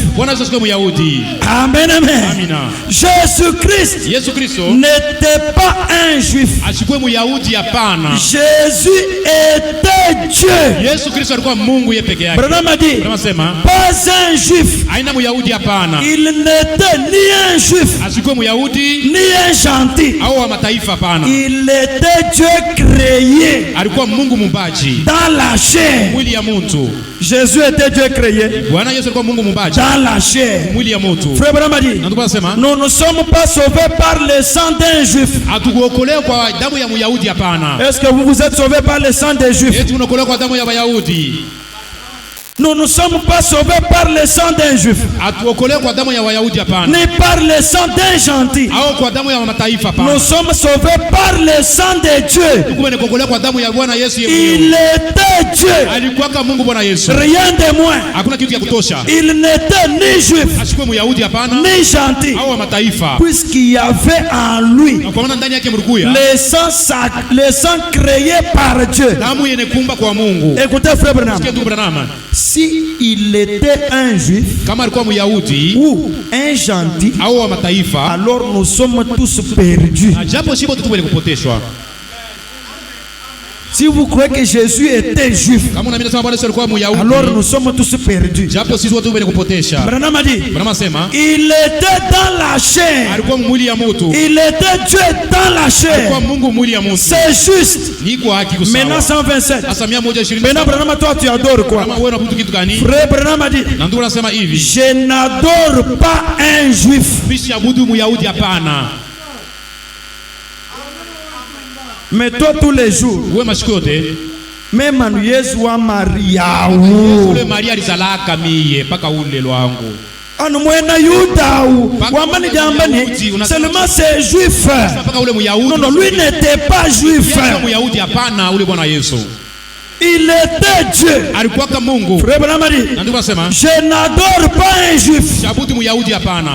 Amen, amen. Jésus-Christ n'était pas un juif. Jésus était Dieu. Branham a dit, pas un juif. Il n'était ni un juif, ni un gentil. Il était Dieu créé dans la chair. Jésus était Dieu créé dans la chair. Frère Branham a dit, nous ne sommes pas sauvés par le sang d'un juif. Est-ce que vous êtes sauvés par le sang des juifs? Nous ne sommes pas sauvés par le sang d'un juif, ni par le sang d'un gentil. Nous sommes sauvés par le sang de Dieu. Il était Dieu, rien de moins. Il n'était ni juif, ni gentil, puisqu'il y avait en lui le sang créé par Dieu. Écoutez frère Branham, si il était un juif ou un gentil, alors nous sommes tous perdus. Si vous croyez que Jésus était juif, alors nous sommes tous perdus. Branham a dit, il était dans la chair. Il était Dieu dans la chair. C'est juste. Maintenant 127. Maintenant Branham, toi tu adores quoi? Frère Branham a dit, je n'adore pas un juif. Mais toi tous les jours, même Manuel ou Maria. Anumwena Yuda ou Wamani Dambani, seulement c'est juif. Non, non, lui n'était pas juif. Il était Dieu. Frère Branham dit, je n'adore pas un juif.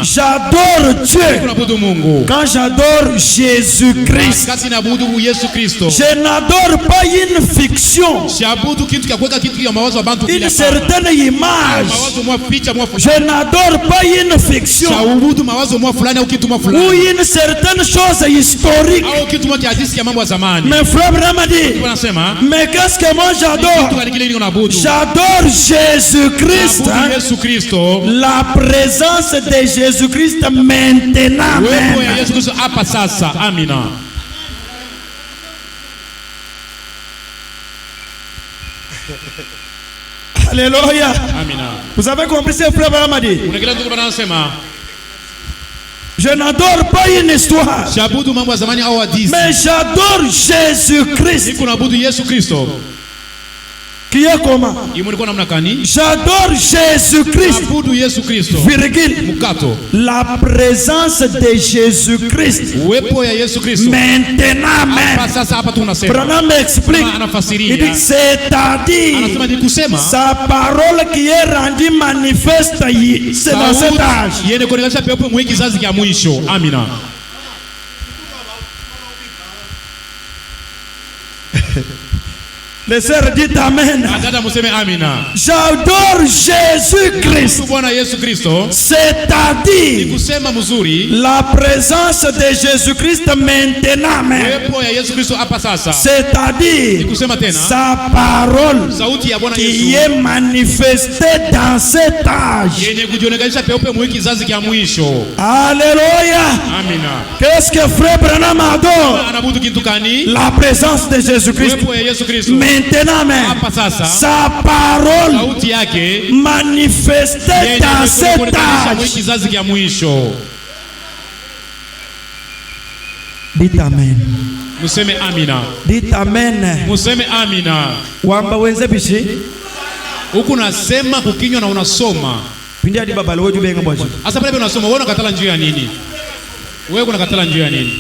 J'adore Dieu. Quand j'adore Jésus-Christ, je n'adore pas une fiction, une certaine image. Je n'adore pas une fiction ou une certaine chose historique. Mais frère Branham dit, mais qu'est-ce que moi j'adore? J'adore Jésus-Christ. La présence de Jésus-Christ maintenant. Alléluia. Vous avez compris ce que frère Branham dit? Je n'adore pas une histoire, mais j'adore Jésus-Christ. Qui est comment? J'adore Jésus-Christ, virgule, la présence de Jésus-Christ maintenant même. Branham explique, il dit, c'est-à-dire sa parole qui est rendue manifeste, c'est dans cet âge. Les sœurs dites Amen. J'adore Jésus-Christ. C'est-à-dire la présence de Jésus-Christ maintenant même. C'est-à-dire sa parole qui est manifestée dans cet âge. Alléluia. Qu'est-ce que frère Branham adore? La présence de Jésus-Christ. Maintenant même, sa parole manifestée dans cet âge. Dites Amen. Dites Amen. Wamba wenze bishi. Ukunasema kukinywa na unasoma. Pindi hadi baba leo jubenga bwaji. Asa pale unasoma, wewe unakatala njia ya nini? Wewe unakatala njia ya nini?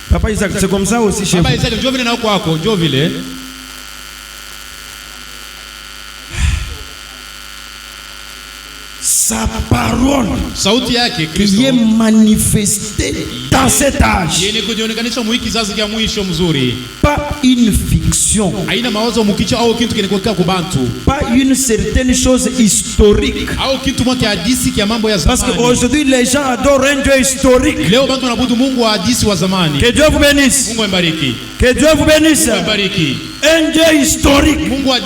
Papa Isaac, c'est comme ça aussi chez vous. Papa Isaac, njoo vile na kwako, njoo vile. Sa parole qui est manifestée dans cet âge. Pas une fiction, pas une certaine chose historique. Parce qu'aujourd'hui les gens adorent un Dieu historique. Que Dieu vous bénisse. Que Dieu vous bénisse. Un Dieu historique, un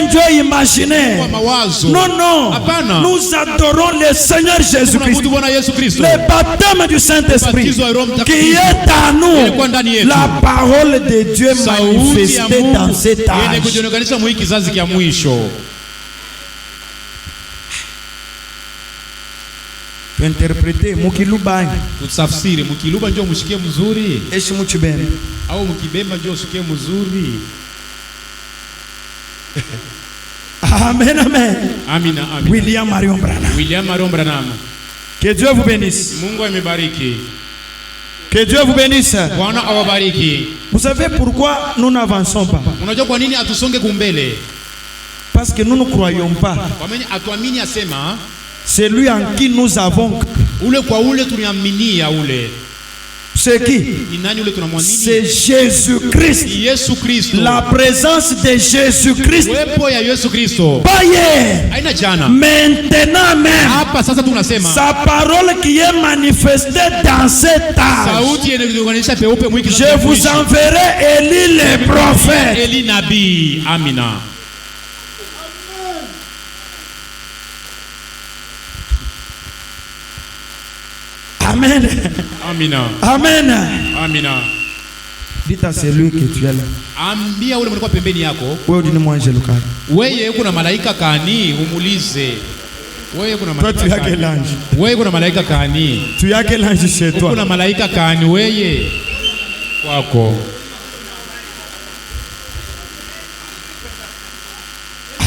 Dieu imaginaire. Non, non, nous adorons le Seigneur Jésus-Christ, le baptême du Saint-Esprit qui est à nous, la parole de Dieu manifestée dans cet âge. Interpréter mukiluba tutafsiri mukiluba njoo mshikie mzuri eshi muchibembe au mukibemba njoo usikie mzuri. Amen, amen. Amina, amina. William Marion Branham. Que Dieu vous bénisse. Mungu amebariki. Que Dieu vous bénisse. Bwana awabariki. Vous savez pourquoi nous n'avançons pas? Unajua kwa nini atusonge kumbele? Parce que nous ne croyons pas. Kwa maana atuamini asema c'est lui en qui nous avons. C'est qui? C'est Jésus-Christ. La présence de Jésus-Christ. Pas hier. Maintenant même. Sa parole qui est manifestée dans cet âge. Je vous enverrai Élie le prophète. Élie Nabi. Amina. Amen. Amina. Amen. Amina. Dites à celui que tu es là. Ambia ule mlikuwa pembeni yako. Wewe ni mwanje lukani. Wewe kuna malaika kani umulize. Wewe kuna malaika. Tu yake l'ange. Wewe kuna malaika kani. Tu yake l'ange chez toi. Kuna malaika kani wewe kwako.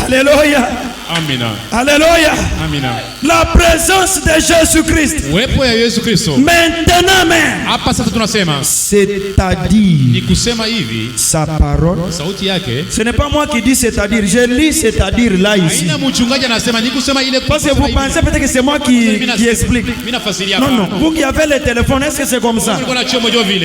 Alléluia. Amina. Alléluia. Amina. La présence de Jésus-Christ. Uwepo ya Yesu Kristo. Maintenant même. Hapa sasa tunasema. C'est-à-dire. Ni kusema hivi. Sa parole. Sauti yake. Ce n'est pas moi qui dis c'est-à-dire. Je lis c'est-à-dire là ici. Haina mchungaji anasema ni kusema ile. Parce que vous pensez peut-être que c'est moi qui explique. Non, non. Vous qui avez le téléphone, est-ce que c'est comme ça?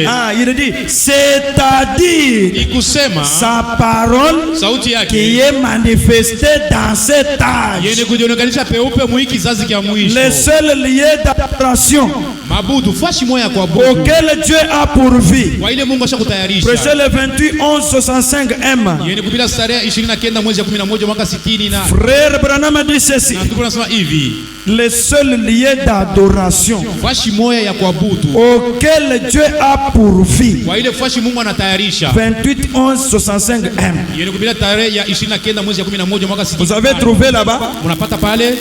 Ah, il dit c'est-à-dire. Ni kusema. Sa parole. Sauti yake. Qui est manifestée dans cet âge. Yeye kujionekalisha peupe mu kizazi kia mwisho. Le seul lieu d'adoration mabudu fashi moya kwa Mungu auquel Dieu a pourvu. Kwa ile Mungu ashakutayarisha. Prêchez le 28/11/65 Yeye kubila starehe 29 mwezi wa 11 mwaka 60 na Frère Branham dit ceci. na tunasema hivi. Le seul lieu d'adoration fashi moya ya kuabudu auquel Dieu a pourvu. Kwa ile fashi Mungu anatayarisha. 28/11/65 Yeye kubila tarehe ya 29 mwezi wa 11 mwaka 60. Vous avez trouvé là-bas? Unapata pale?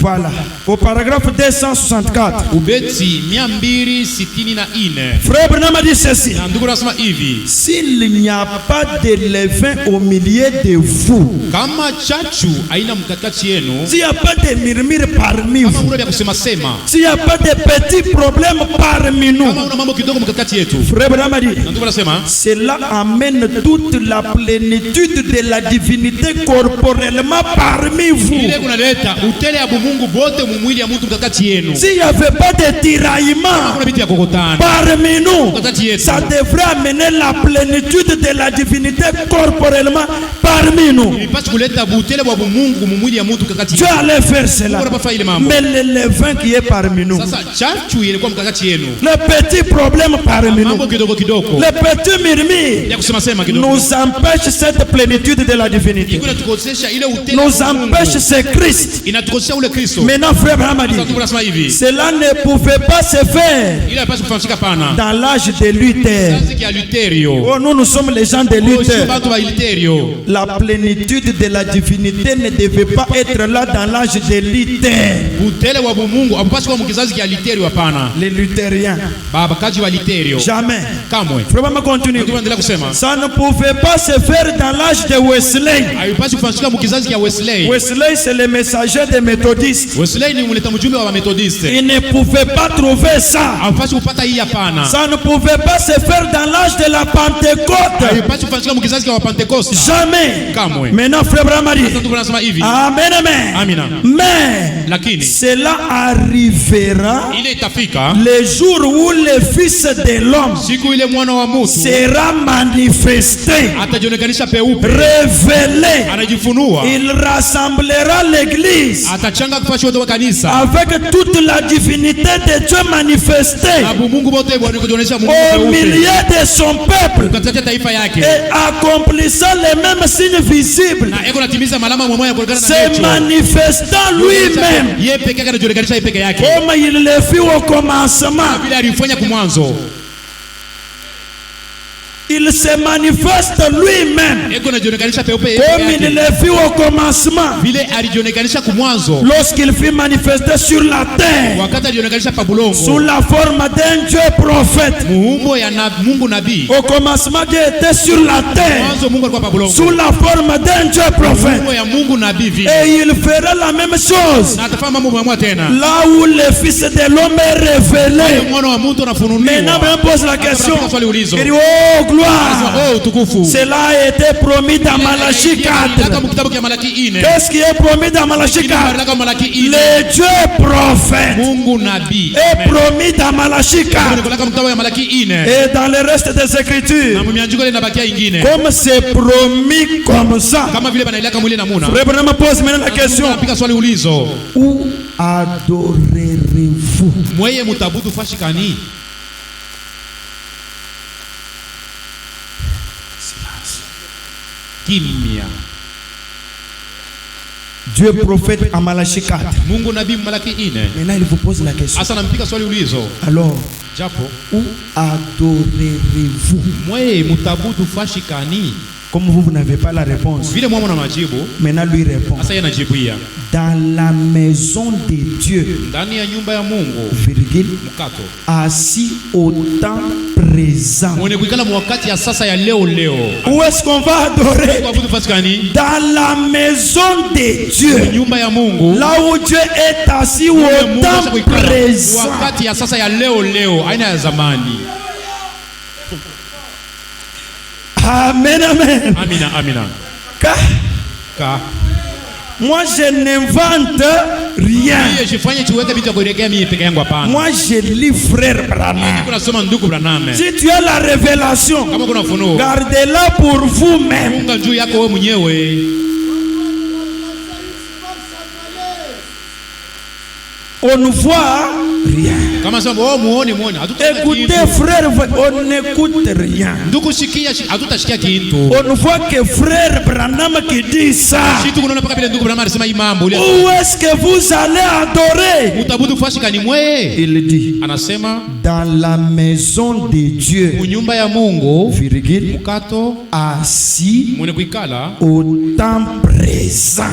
Voilà, au paragraphe 264. Ubeti 264. Frère Branham dit ceci. Na ndugu nasema hivi. S'il n'y a pas de levain au milieu de vous, kama chachu haina mkakati yenu, s'il n'y a pas de murmure parmi vous, kama kusema sema, s'il n'y a pas de petits problèmes parmi nous, kama una mambo kidogo mkakati yetu, Frère Branham dit, na ndugu nasema cela amène toute la plénitude de la divinité corporellement parmi vous. Ile kunaleta utele ya Mungu bote mwili ya mtu mkakati yenu. S'il n'y avait pas de tiraillement parmi nous, ça devrait amener la plénitude de la divinité corporellement parmi nous. Dieu allait faire cela. Mais le levain qui est parmi nous, le petit problème parmi nous, le petit murmure nous empêche cette plénitude de la divinité, nous empêche ce Christ. Maintenant, frère Branham dit, cela ne pouvait pas se faire dans l'âge de Luther. Oh, nous sommes les gens de Luther. La plénitude de la divinité ne devait pas être là dans l'âge de Luther. Les luthériens. Jamais. Frère Branham continue. Ça ne pouvait pas se faire dans l'âge de Wesley. Wesley, c'est le messager des méthodistes. Il ne pouvait pas trouver ça. Ça ne pouvait pas se faire dans l'âge de la Pentecôte. Jamais. Maintenant, frère Branham dit, amen, amen. Mais cela arrivera le jour où le Fils de l'homme sera manifesté, révélé. Il rassemblera l'église avec toute la divinité de Dieu manifestée au milieu de son peuple et accomplissant les mêmes signes visibles, se manifestant lui-même comme il le fit au commencement. Il se manifeste lui-même comme il le fit au commencement lorsqu'il fut manifesté sur la terre sous la forme d'un Dieu prophète. Au commencement, Dieu était sur la terre sous la forme d'un Dieu prophète, et il fera la même chose là où le Fils de l'homme est révélé. Maintenant, on pose la question. Il dit, oh gloire, cela a été promis dans Malachie 4. Qu'est-ce qui est promis dans Malachie 4? Le Dieu prophète est promis dans Malachie 4 et dans le reste des Écritures. Comme c'est promis comme ça, Frère Branham pose maintenant la question, où adorerez-vous? Dieu prophète en Malachie 4. Maintenant il vous pose la question. Alors, où adorerez-vous? Comme vous n'avez pas la réponse, maintenant lui répond. Dans la maison de Dieu, virgule, assis au temps présent. Où est-ce qu'on va adorer? Dans la maison de Dieu, là où Dieu est assis au temps présent. Amen, amen. Amina, amina. Car moi je n'invente rien. Moi je lis frère Branham. Si tu as la révélation, gardez-la pour vous-même. On ne voit rien. Écoutez frère, on n'écoute rien. On voit que frère Branham qui dit ça. Où est-ce que vous allez adorer? Il dit dans la maison de Dieu, virgule, assis au temps présent.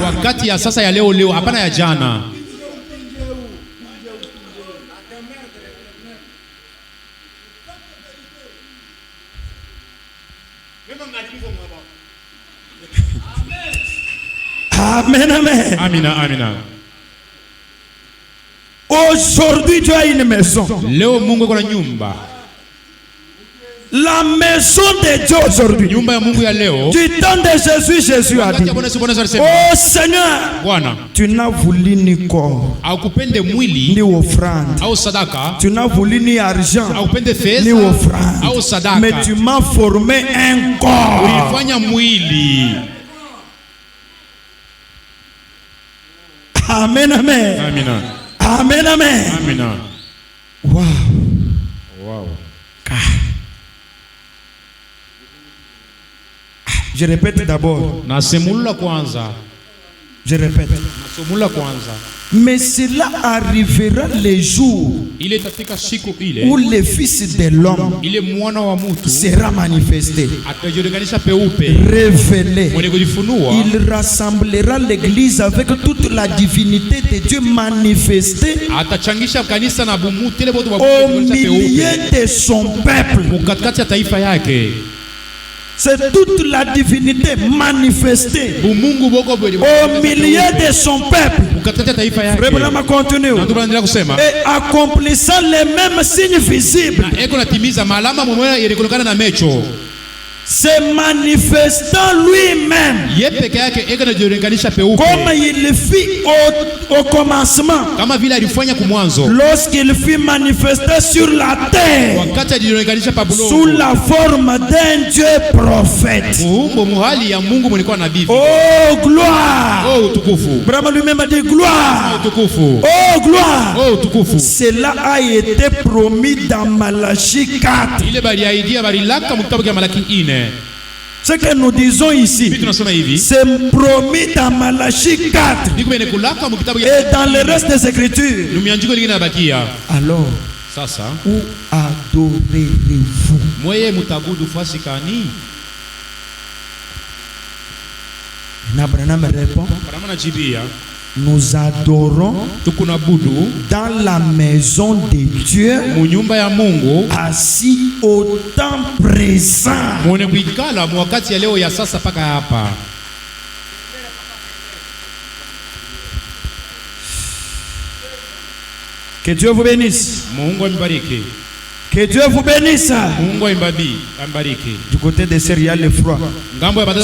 Amen, amen. Amina, amina. Aujourd'hui, tu as une maison. La maison de Dieu aujourd'hui. Du temps de Jésus, Jésus a dit: oh Seigneur, tu n'as voulu ni corps, ni offrande. Tu n'as voulu ni argent, ni offrande. Mais tu m'as formé un corps. Amen, amen. Amina. Amen, amen. Amina. Wow. Wow. Je répète d'abord. Je répète. Mais cela arrivera le jour où le Fils de l'homme sera manifesté, révélé. Il rassemblera l'Église avec toute la divinité de Dieu manifestée au milieu de son peuple. C'est toute la divinité manifestée au milieu de son peuple. Et accomplissant les mêmes signes visibles, se manifestant lui-même comme il fit au commencement, lorsqu'il fut manifesté sur la terre sous la forme d'un Dieu prophète. Oh gloire! Brahma lui-même a dit gloire! Oh gloire! Cela a été promis dans Malachie 4. Ce que nous disons ici, c'est promis dans Malachie 4 et dans le reste des Écritures. Alors, où adorerez-vous? Abraham répond: nous adorons dans la maison de Dieu, assis au temps présent. Que Dieu vous bénisse. Que Dieu vous bénisse. Du côté des sœurs, il y a le froid.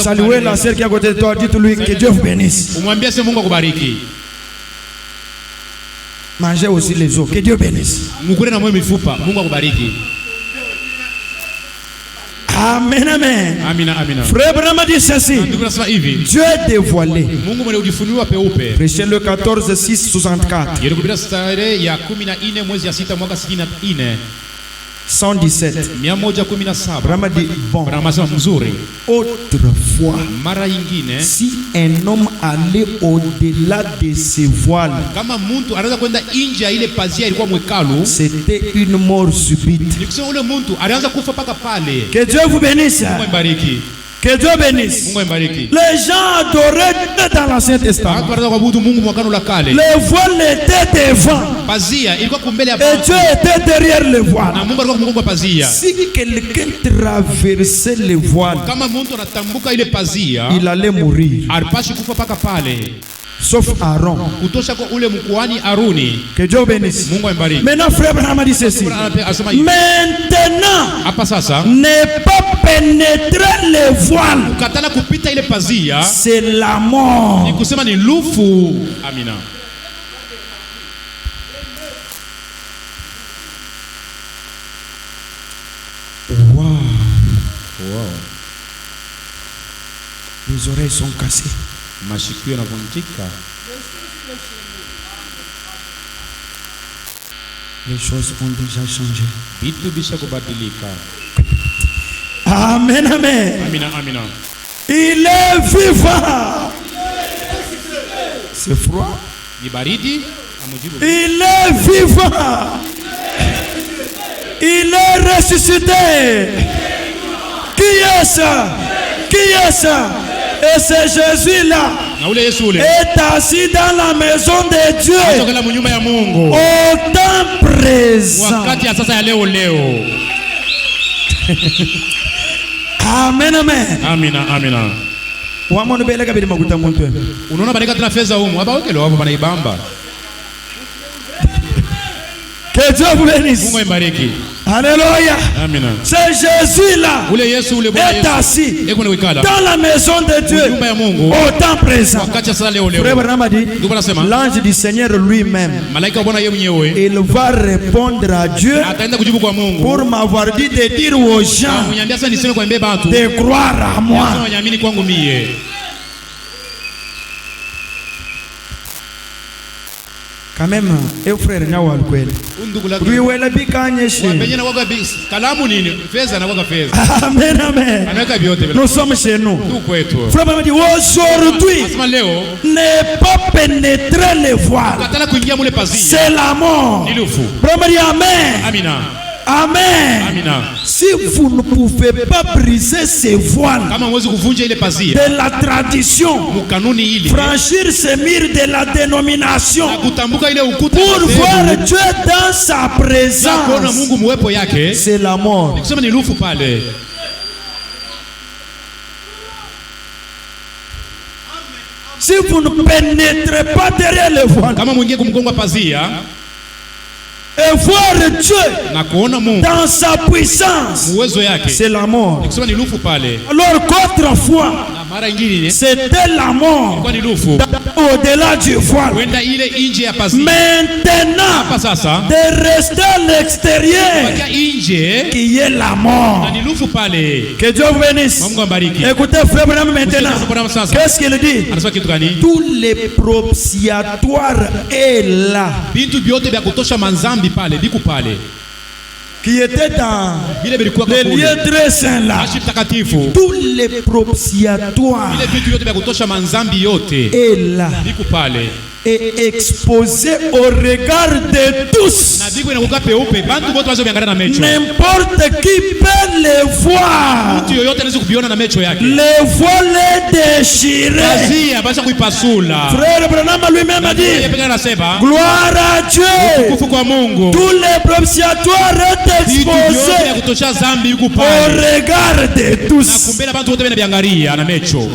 Saluez la sœur qui est à côté de toi. Dites-lui que Dieu vous bénisse. Mangez aussi les os. Que Dieu bénisse. Amen, amen. Amina, amina. Frère Branham dit ceci: Dieu est dévoilé. Prêchez le 14, 6, 64. 117. Branham dit bon. Autrefois, si un homme allait au-delà de ses voiles, c'était une mort subite. Que Dieu vous bénisse. Que Dieu bénisse. Mungu ambariki. Les gens adoraient Dieu dans l'Ancien Testament. Watu wanataka kuabudu Mungu mwakano la kale. Le voile était devant. Pazia ilikuwa kumbele ya Et watu. Dieu était derrière le voile. Na Mungu alikuwa kumgonga pazia. Si quelqu'un traversait le voile, Kama mtu anatambuka ile pazia, il allait mourir. alipashi kufa paka pale. Sauf Aaron. Kutosha kwa ule mkuhani Aruni. Que Dieu bénisse. Mungu ambariki. Maintenant, frère Abraham a dit ceci. Maintenant, hapa sasa, ne pas pénétrer le voile, katala kupita ile pazia, c'est la mort. ni kusema ni lufu. Amina. Wow. Wow. Les oreilles sont cassées. Mashikio yanavunjika. Les choses ont déjà changé. Vitu bisha kubadilika. Amen, amen. Amina, amina. Il est vivant. C'est froid. Ni baridi, amujibu. Il est vivant. Il est ressuscité. Qui est ça? Qui est ça? Et c'est Jésus-là. Na ule Yesu ule est assis dans la maison de Dieu atokela munyumba ya Mungu au temps présent. wakati ya sasa ya leo leo. Amen, amen. Amina, amina. Wamonu bele kabiri makuta muntu. Unaona baraka tuna fedha humu hapa wekelo hapo banaibamba. Que Dieu vous bénisse. Mungu ambariki. Alléluia. Amina. C'est Jésus là. Ule Yesu ule Bwana est assis Yesu dans la maison de Dieu nyumba ya Mungu au temps présent. wakati ya sasa leo leo. Frère Branham a dit, Ndugu nasema l'ange du Seigneur lui-même, malaika wa Bwana yeye mwenyewe il va répondre à Dieu ataenda kujibu kwa Mungu pour m'avoir dit de dire aux gens Mnyambia sasa niseme kwa mbeba watu de croire à moi. wanyamini kwangu mie. Quand même, et frère Nyawal kweli. Ndugu lako Lui wela bikanyeshe. wambenye na waga kalamu nini fedha na waga fedha Amen, amen. anaweka vyote vile Nous sommes chez nous. tu kwetu. Frère Branham dit aujourd'hui, Nasema leo ne pas pénétrer les voiles, katala kuingia mule pazia c'est la mort. ni lufu. Frère Branham dit amen. Amina. Amen. Amina. Si vous ne pouvez pas briser ces voiles Kama huwezi kuvunja ile pazia de la tradition, mukanuni ile franchir ces murs de la dénomination na kutambuka ile ukuta pour wa voir dhehebu, Dieu dans sa na kuona présence, Mungu muwepo yake, c'est la mort. kusema ni lufu pale. Si vous ne pénétrez pas derrière les voiles Kama mwingie kumgonga pazia et voir Dieu na kuona Mungu dans sa puissance, uwezo yake, c'est la mort. kusema ni lufu pale. Alors qu'autrefois, Na mara nyingine c'était la mort kwa ni lufu au-delà du voile. kwenda ile nje ya pazia. Maintenant, Hapa sasa de rester à l'extérieur, kwa nje qui est la mort. na ni lufu pale. Que Dieu vous bénisse. Mungu ambariki. Écoutez, frère Branham maintenant. Mungu sasa Qu'est-ce qu'il dit? anasema kitu gani? Tous les propitiatoires est là, Bintu vyote vya kutosha manzambi pale biku pale qui étaient dans vile vilikuwa les kule lieux très saints là. Ashi takatifu. Tous les propitiatoires Vile vitu vyote vya kutosha manzambi yote est là biku pale et exposé au regard de tous. na biku inakuwa peupe, bantu wote wazo biangalia na mecho. N'importe qui peut le voir. Mtu yoyote anaweza kuviona na mecho yake. Le voile est déchiré. Pazia basi kuipasula. Frère Branham lui-même a Yeye dit, pekee anasema gloire à Dieu. kufu kwa Mungu. Tous les propitiatoires est Vitu vyote vya exposé kutosha zambi yuko au pale. regard de Na tous. kumbele bantu wote wanabiangalia na mecho.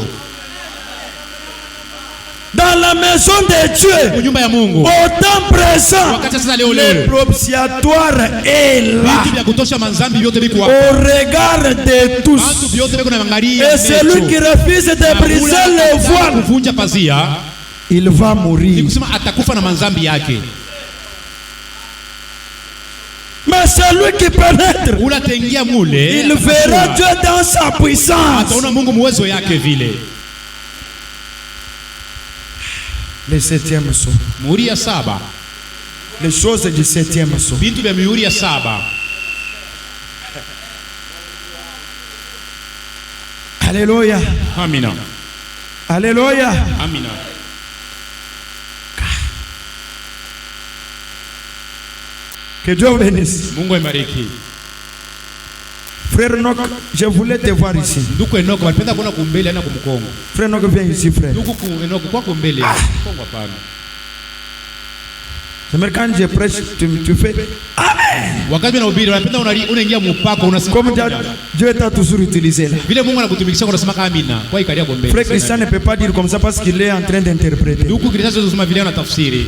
Dans la maison de Dieu, Nyumba ya Mungu. au temps présent, Wakati sasa leo le leo. propitiatoire est là Vitu vya kutosha manzambi yote biko hapo. au regard de tous. Bantu vyote biko naangalia. Et celui qui refuse de briser le voile, kuvunja pazia il va ni mourir. kusema atakufa na manzambi yake. Mais celui qui pénètre, Ula tengia mule il verra Dieu dans sa puissance. ataona Mungu muwezo yake vile. Le septième saut. Muhuri ya saba. Les choses du septième saut. Bintu vya mihuri ya saba. Alléluia. Amina. Alléluia. Amina. Que Dieu vous bénisse. Mungu aibariki. Frère Enoch, je voulais te voir ici. Ndugu Enoch walipenda kuona kumbele ana kumkongo. Frère Enoch, viens ici, frère. Ndugu Enoch kwa kumbele. Kongo hapana. C'est quand je prêche, tu fais Amen. Wakati unahubiri unapenda unaingia mpako unasema comme Dieu t'a toujours utilisé là. Vile Mungu anakutumikisha unasema amina. Kwa ikalia kumbele. Frère Christian ne peut pas dire comme ça parce qu'il est en train d'interpréter. Ndugu Christian anasema vile ana tafsiri.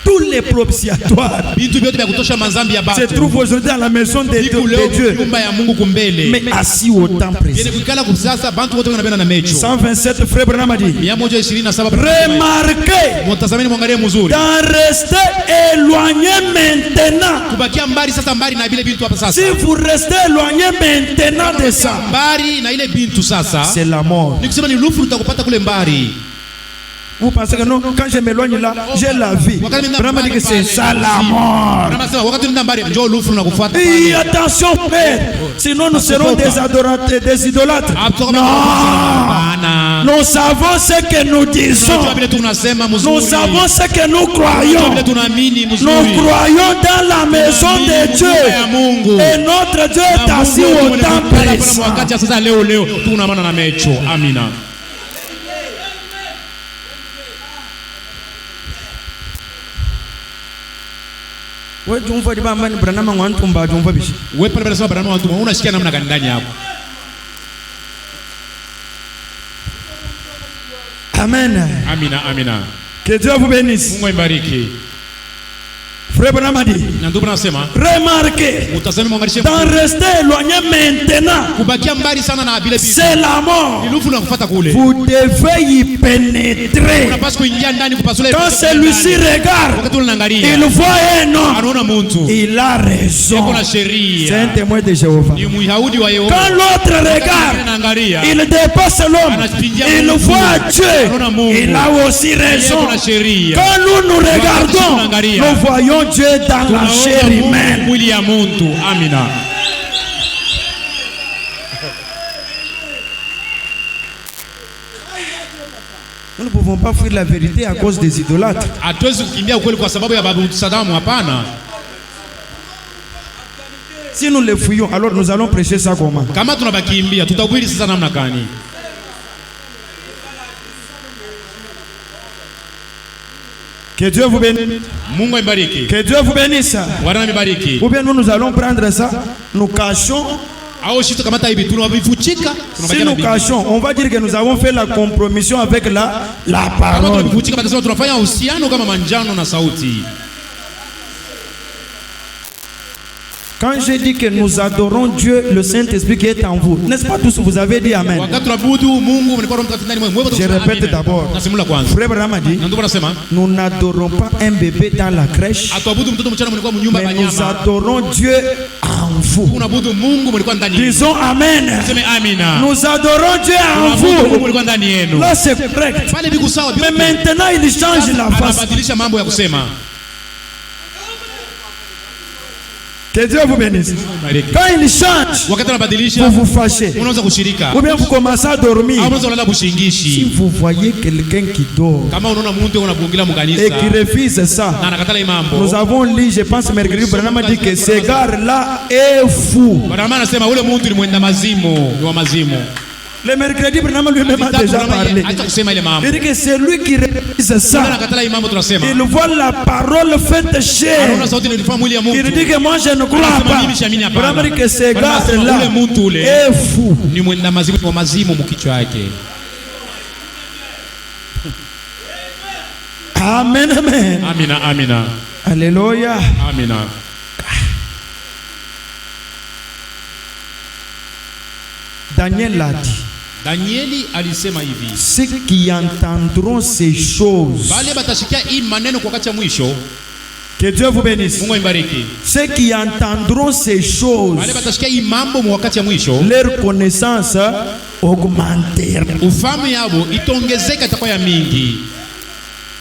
Tous les propitiatoires se trouvent aujourd'hui dans la maison de Dieu, mais assis au temps présent. 127 frère Branham a dit, remarquez d'en rester éloigné maintenant. Si vous restez éloigné maintenant de ça, c'est la mort. Vous pensez que non, quand je m'éloigne là, j'ai la vie. Vraiment dit que c'est ça la mort. Et attention frère, sinon nous serons des adorateurs, des idolâtres. Non, nous savons ce que nous disons. Nous savons ce que nous croyons. Nous croyons dans la maison de Dieu. Et notre Dieu est assis au temps présent. Wewe jumva diba mbani Branham wantumba jumva bishi. Wewe pale pale Branham wantumba unasikia namna gani ndani hapo? Amen. Amina, amina. Que Dieu vous bénisse. Mungu ibariki. Frère Branham a dit, remarquez, d'en rester éloigné maintenant, c'est la mort. Vous devez y pénétrer. Quand celui-ci regarde, il voit un homme, il a raison. C'est un témoin de Jéhovah. Quand l'autre regarde, il dépasse l'homme, il voit Dieu, il a aussi raison. Quand nous regardons, nous voyons Dieu dans la chair humaine. Amina. Nous ne pouvons pas fuir la vérité à cause des idolâtres. Si nous les fuyons, alors nous allons prêcher ça comment? Que Dieu vous bénisse. Que Dieu vous bénisse. Ou bien nous allons prendre ça, nous cachons. Si nous cachons, on va dire que nous avons fait la compromission avec la parole. Quand j'ai dit que nous adorons Dieu, le Saint-Esprit qui est en vous, n'est-ce pas tous vous avez dit Amen? Je répète d'abord. Frère Branham a dit, nous n'adorons pas un bébé dans la crèche, mais nous adorons Dieu en vous. Disons Amen. Nous adorons Dieu en vous. Là c'est correct. Mais maintenant il change la face. Que Dieu vous bénisse. Quand il change, vous vous fâchez. Ou bien vous commencez à dormir. Si vous voyez quelqu'un qui dort et qui refuse ça, nous avons lu, je pense, mercredi, Branham a dit que ce gars-là est fou. Le mercredi, Branham lui-même a déjà parlé. Il dit que c'est lui qui réalise ça. Il voit la parole faite chair. Il dit que moi je ne crois pas. Branham dit que ce gars-là est fou. Amen, amen. Amina, amina. Alléluia. Amina. Daniel l'a dit. Danieli alisema hivi, ceux qui entendront ces choses, que Dieu vous bénisse. Ceux qui entendront ces choses, leur connaissance augmentera.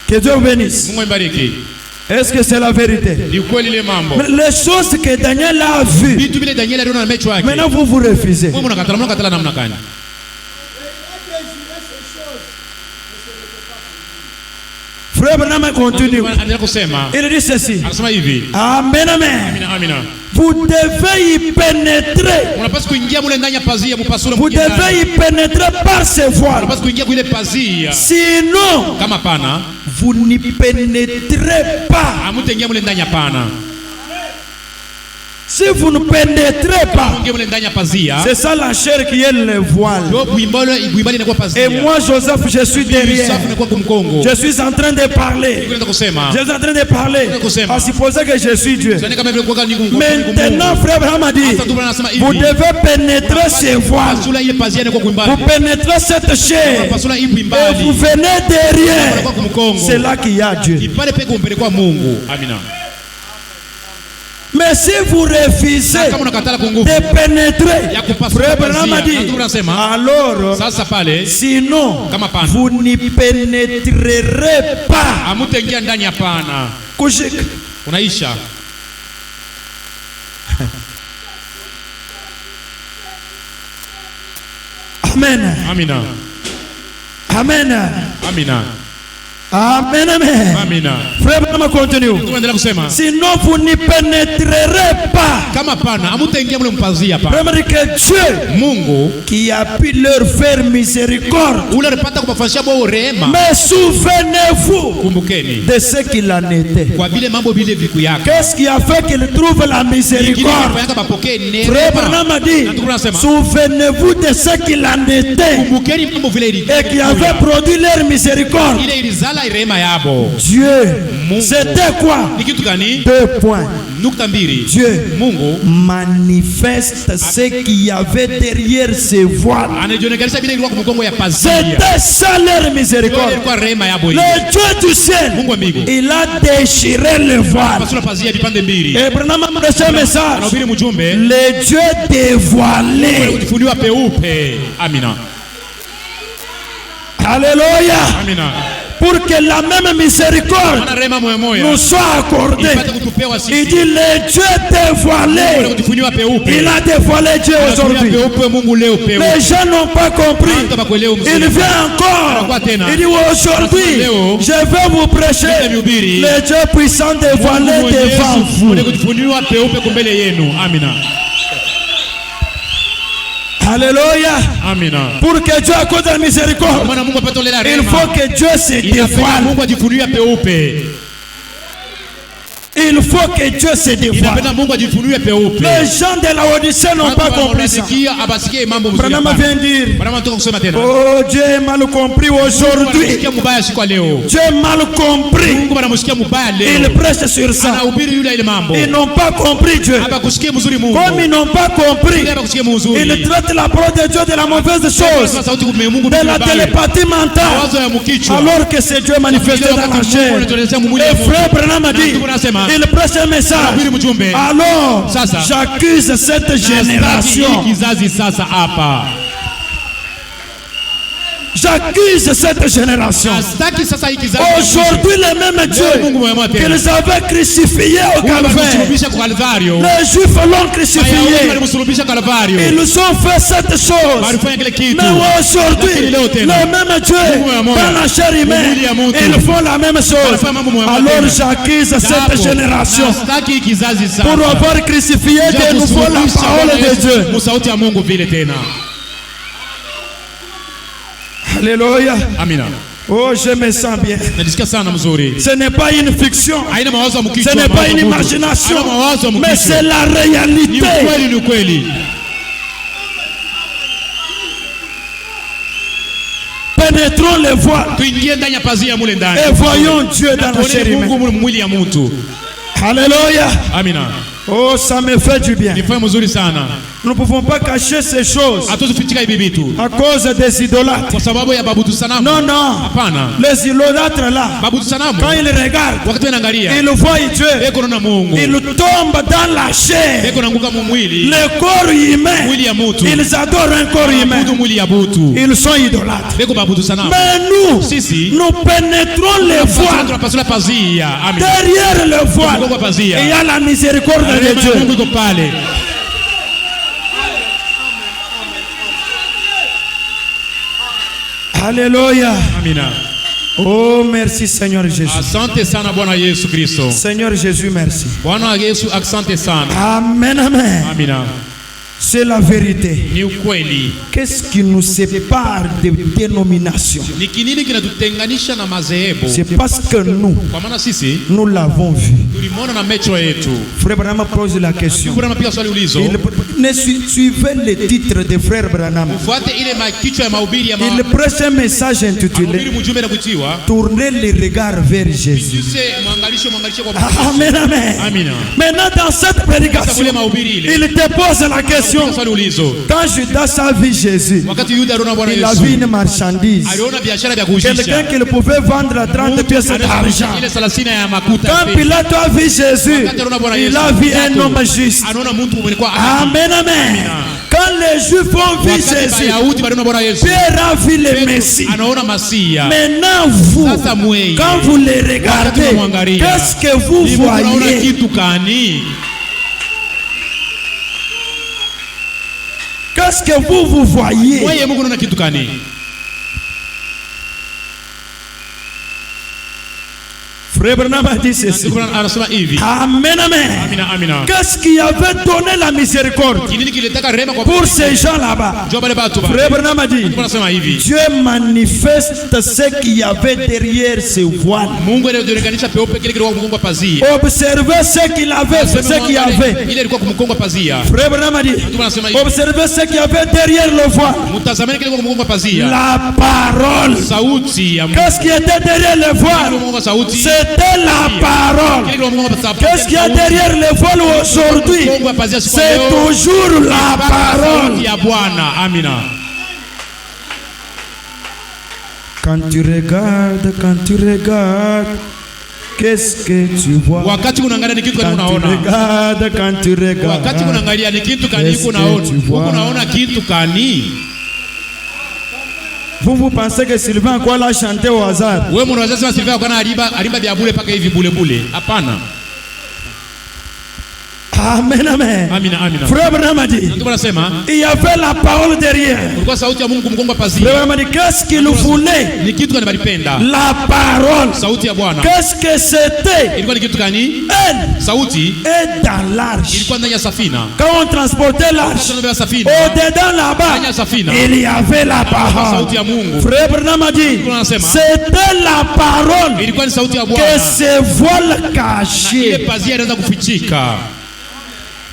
Que Dieu vous bénisse. Est-ce que c'est la vérité? Mais les choses que Daniel a vues, maintenant vous vous refusez. Frère Branham continue. Il dit ceci. Amen, amen. Vous devez y pénétrer. Unapaswa kuingia mule ndani ya pazia mupasule. Vous devez y pénétrer par ce voile. Unapaswa kuingia kwa ile pazia. Sinon, Kama pana, vous n'y pénétrez pas. hamutaingia mule ndani ya pana. Si vous ne pénétrez pas, c'est ça la chair qui est le voile. Et moi, Joseph, je suis derrière. Je suis en train de parler. Je suis en train de parler. À supposer que je suis Dieu. Maintenant, frère Abraham a dit, vous devez pénétrer ce voile. Vous pénétrez cette chair. Et vous venez derrière. C'est là qu'il y a Dieu. Mais si vous refusez de pénétrer, frère Branham a dit, alors, sinon, vous n'y pénétrerez pas. Amen. Amina. Amen. Amina. Amen, amen. Amina. Frère Branham continue. Sinon vous n'y pénétrerez pas. Vraiment que Dieu, Mungu, qui a pu leur faire miséricorde. Mais souvenez-vous de ce qu'il en était. Qu'est-ce qui a fait qu'il trouve la miséricorde? Frère Branham a dit, souvenez-vous de ce qu'il en était et qui avait produit leur miséricorde. Dieu, c'était quoi? 2 points. Dieu manifeste ce qu'il y avait derrière ces voiles. C'était ça leur miséricorde. Le Dieu du ciel, il a déchiré le voile. Et Branham a prêché un message. Le Dieu dévoilé. Alléluia. Pour que la même miséricorde nous soit accordée. Il dit le Dieu dévoilé. Il a dévoilé Dieu aujourd'hui. Les gens n'ont pas compris. Il vient encore. Il dit aujourd'hui, je vais vous prêcher le Dieu puissant dévoilé devant vous. Alléluia. Amina. Pour que Dieu accorde la miséricorde, il faut que Dieu se dévoile. Il faut que Dieu se dévoile. Les gens de la Odyssée n'ont pas compris ça. Branham vient dire, oh Dieu est mal compris aujourd'hui. Dieu est mal compris. Il prêche sur ça. Ils n'ont pas compris Dieu. Comme ils n'ont pas compris, ils traitent la parole de Dieu de la mauvaise chose, de la télépathie mentale, alors que c'est Dieu manifesté dans la chair. Et frère Branham a dit, il prêche un message. Alors, j'accuse cette génération. J'accuse cette génération. Aujourd'hui, le même Dieu qu'ils avaient crucifié au Calvaire, les Juifs l'ont crucifié. Ils ont fait cette chose. Mais aujourd'hui, le même Dieu, dans la chair humaine, ils font la même chose. Alors j'accuse cette génération pour avoir crucifié de nouveau la parole de Dieu. Alléluia. Amina. Oh, je me sens bien. Ce n'est pas une fiction. Ce n'est pas une imagination. Mais c'est la réalité. Pénétrons les voiles et voyons Dieu dans la chair humaine. Alléluia. Amina. Oh, ça me fait du bien. Nous ne pouvons pas cacher ces choses à cause des idolâtres. Non, non. Les idolâtres là, quand ils regardent, ils voient Dieu. Ils tombent dans la chair. Le corps humain, ils adorent un corps humain. Ils sont idolâtres. Mais nous, nous pénétrons les voiles. Derrière le voile, il y a la miséricorde de Dieu. Alléluia. Amina. Oh, merci Seigneur Jésus. Asante sana Bwana Yesu Kristo. Seigneur Jésus, merci. Bwana Yesu asante sana. Amen, amen. Amina. C'est la vérité. Ni ukweli. Qu'est-ce qui nous sépare des dénominations? Ni kinini kinatutenganisha na madhehebu? C'est parce que kwa maana sisi nous l'avons vu. Tulimwona na macho yetu. Frère Branham pose la question. Branham pia swali ulizo. Ne suivez le titre de Frère Branham. Ufuate ile kichwa ya mahubiri ya Il prêche un message intitulé Tournez les regards vers Jésus. Amen, amen. Amina. Maintenant dans cette prédication, il te pose la question. Quand Judas a vu Jésus, il a vu une marchandise. Quelqu'un qui pouvait vendre à 30 pièces d'argent. Quand Pilate a vu Jésus, il a vu un homme juste. Amen, amen. Quand les Juifs ont vu Jésus, Pierre a vu le Messie. Maintenant vous, quand vous les regardez, qu'est-ce que vous voyez? Qu'est-ce que vous voyez? Frère Branham a dit ceci. Amen, amen. Qu'est-ce qui avait donné la miséricorde pour ces gens là-bas? Frère Branham a dit, Dieu manifeste ce qu'il y avait derrière ces voiles. Observez ce qu'il avait, ce qu'il y avait. Frère Branham a dit, observez ce qu'il y avait derrière le voile. La parole. Qu'est-ce qui était derrière le voile? C'était la parole. Qu'est-ce qu'il y a derrière le voile aujourd'hui? C'est toujours la parole. Quand tu regardes, qu'est-ce que tu vois? Quand tu regardes, qu'est-ce que tu vois? Vous pensez que Sylvain quoi l'a chanté au hasard? Amen, amen. Frère Branham a dit, il y avait la parole derrière. Frère Branham a dit, qu'est-ce qu'il voulait? La parole. Qu'est-ce que c'était? Elle dans l'arche. Quand on transportait l'arche, au-dedans là-bas, il y avait la parole. Frère Branham a dit, c'était la parole que ce voile caché.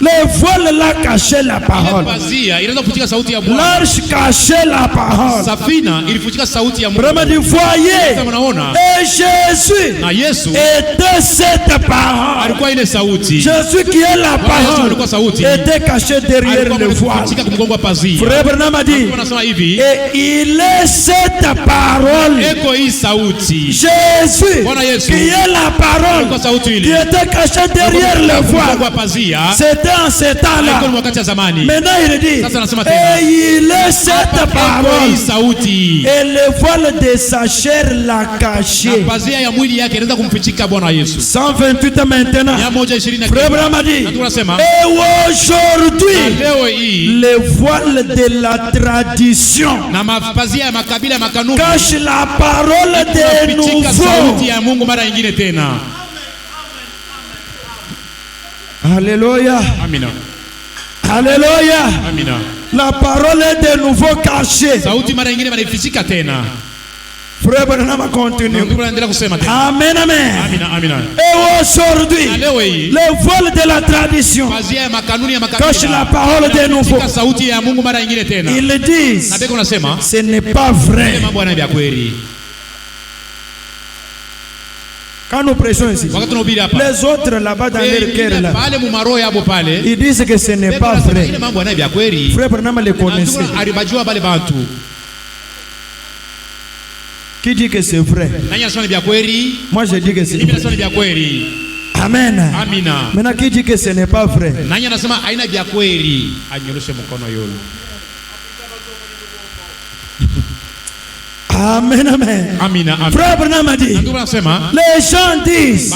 Le voile l'a caché la parole. L'arche cachait la parole. Vraiment du foyer. Et Jésus était cette parole. Jésus qui est la parole était caché derrière le voile. Frère Branham a dit, et il est cette parole. Jésus qui est la parole qui était caché derrière le voile. C'était en ce temps-là. Maintenant il dit, et il est cette parole. Et le voile de sa chair l'a caché. 128 maintenant. Frère Branham a dit, et aujourd'hui, le voile de la tradition cache la parole des nouveaux. Alléluia. Amina. Alléluia. Amina. La parole est de nouveau cachée. Frère Branham continue. Amen, amen. Et aujourd'hui, le vol de la tradition cache la parole de nouveau. Ils disent, ce n'est pas vrai. Quand nous prêchons ici, les autres là-bas dans leur cœur là, ils disent que ce n'est pas vrai. Frère Branham les connaissait. Qui dit que c'est vrai? Moi je dis que c'est vrai. Amen. Maintenant qui dit que ce n'est pas vrai? Amen, amen. Frère Branham a dit, les gens disent,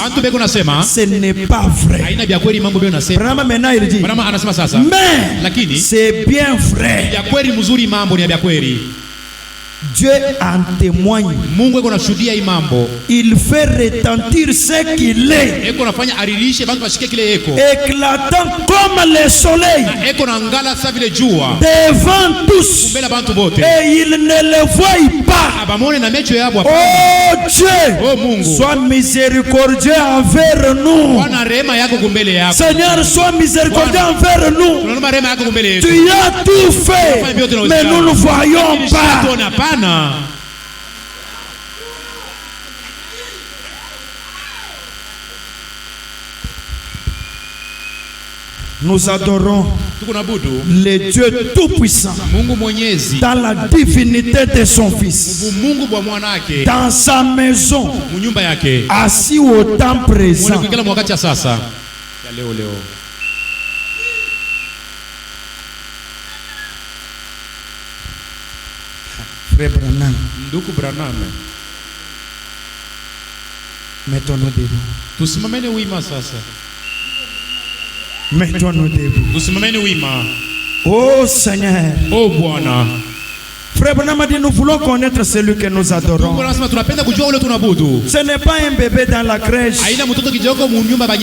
ce n'est pas vrai. Branham maintenant il dit, mais c'est bien vrai. Dieu en témoigne. Mungu eko nashuhudia hii mambo. Il fait retentir ce qu'il est. Eko nafanya aririshe bantu bashike kile eko. Éclatant comme le soleil. Eko nangala sa vile jua. Devant tous. Mbele bantu bote. Et il ne le voit pas. Abamone na mecho yabo hapa. Oh Dieu. Oh Mungu. Sois miséricordieux envers nous. Wana rehema yako kumbele yako. Seigneur, sois miséricordieux envers nous. Tunaomba rehema yako kumbele yetu. Tu as tout fait. Mais nous ne voyons pas. Nous adorons le Dieu Tout-Puissant dans la divinité de son Fils, dans sa maison, assis au temps présent. Frère Branham, mettons-nous debout. Mettons-nous debout. Oh Seigneur. Oh Bwana. Frère Branham a dit, nous voulons connaître celui que nous adorons. Ce n'est pas un bébé dans la crèche.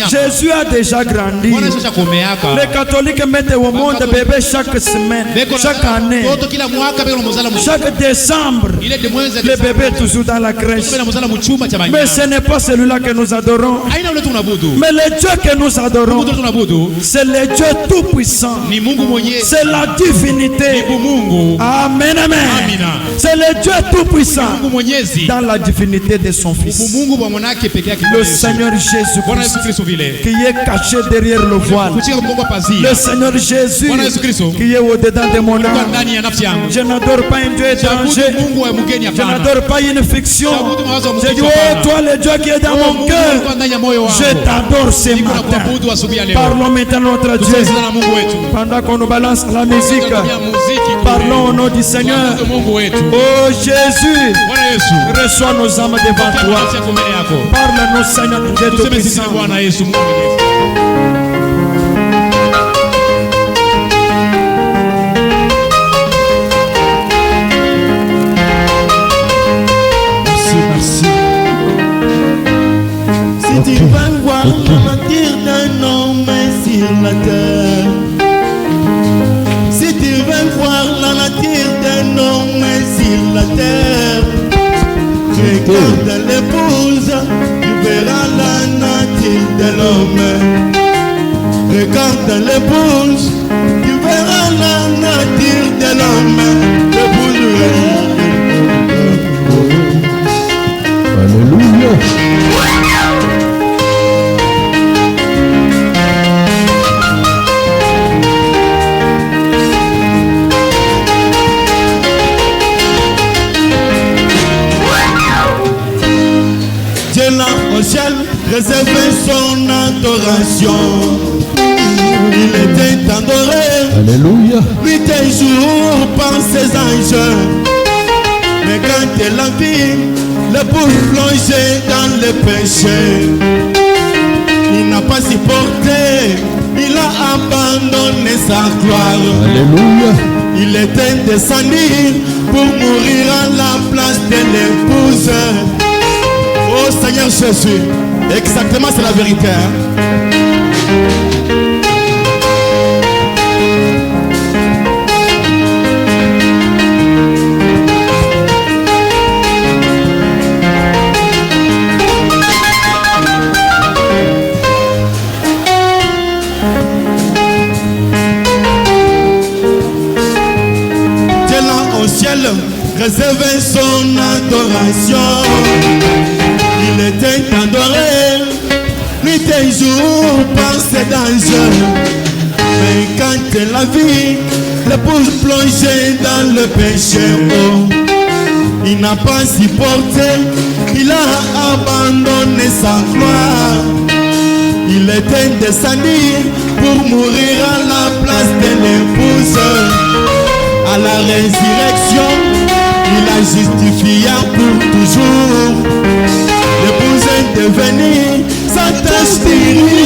Jésus a déjà grandi. Les catholiques mettent au monde bébé chaque semaine, chaque année, chaque décembre. Le bébé est toujours dans la crèche. Mais ce n'est pas celui-là que nous adorons. Mais le Dieu que nous adorons, c'est le Dieu Tout-Puissant. C'est la divinité. Amen, amen. C'est le Dieu Tout-Puissant dans la divinité de son Fils, le Seigneur Jésus-Christ, qui est caché derrière le voile, le Seigneur Jésus qui est au-dedans de mon âme. Je n'adore pas un Dieu étranger, je n'adore pas une fiction. Je dis, oh toi le Dieu qui est dans mon cœur, je t'adore ce matin. Parlons maintenant notre Dieu. Pendant qu'on nous balance la musique, parlons au nom du Seigneur. Oh Jésus, reçois nos âmes devant toi. Parle-nous, Seigneur, de Tout-Puissant. Merci. Si tu vas voir la nature d'un homme sur la terre, si tu veux voir la nature d'un homme sur la terre, regarde l'épouse, tu verras la nature de l'homme. Regarde l'épouse, tu verras la nature de l'homme. Alléluia. Au ciel, réservé son adoration. Il était adoré. Alléluia. Nuit et jour par ses anges. Mais quand il a vu l'épouse plongée dans le péché, il n'a pas supporté. Il a abandonné sa gloire. Alléluia. Il était descendu pour mourir à la place de l'épouse. Oh Seigneur Jésus, exactement c'est la vérité. Dieu là au ciel réservait son adoration. Il était adoré, nuit et jour par ses dangers. Mais quand il a vu l'épouse plongée dans le péché, oh, il n'a pas supporté, il a abandonné sa gloire. Il était descendu pour mourir à la place de l'épouse. À la résurrection, il a justifié pour toujours. L'épouse est devenue sa tâche spirituelle.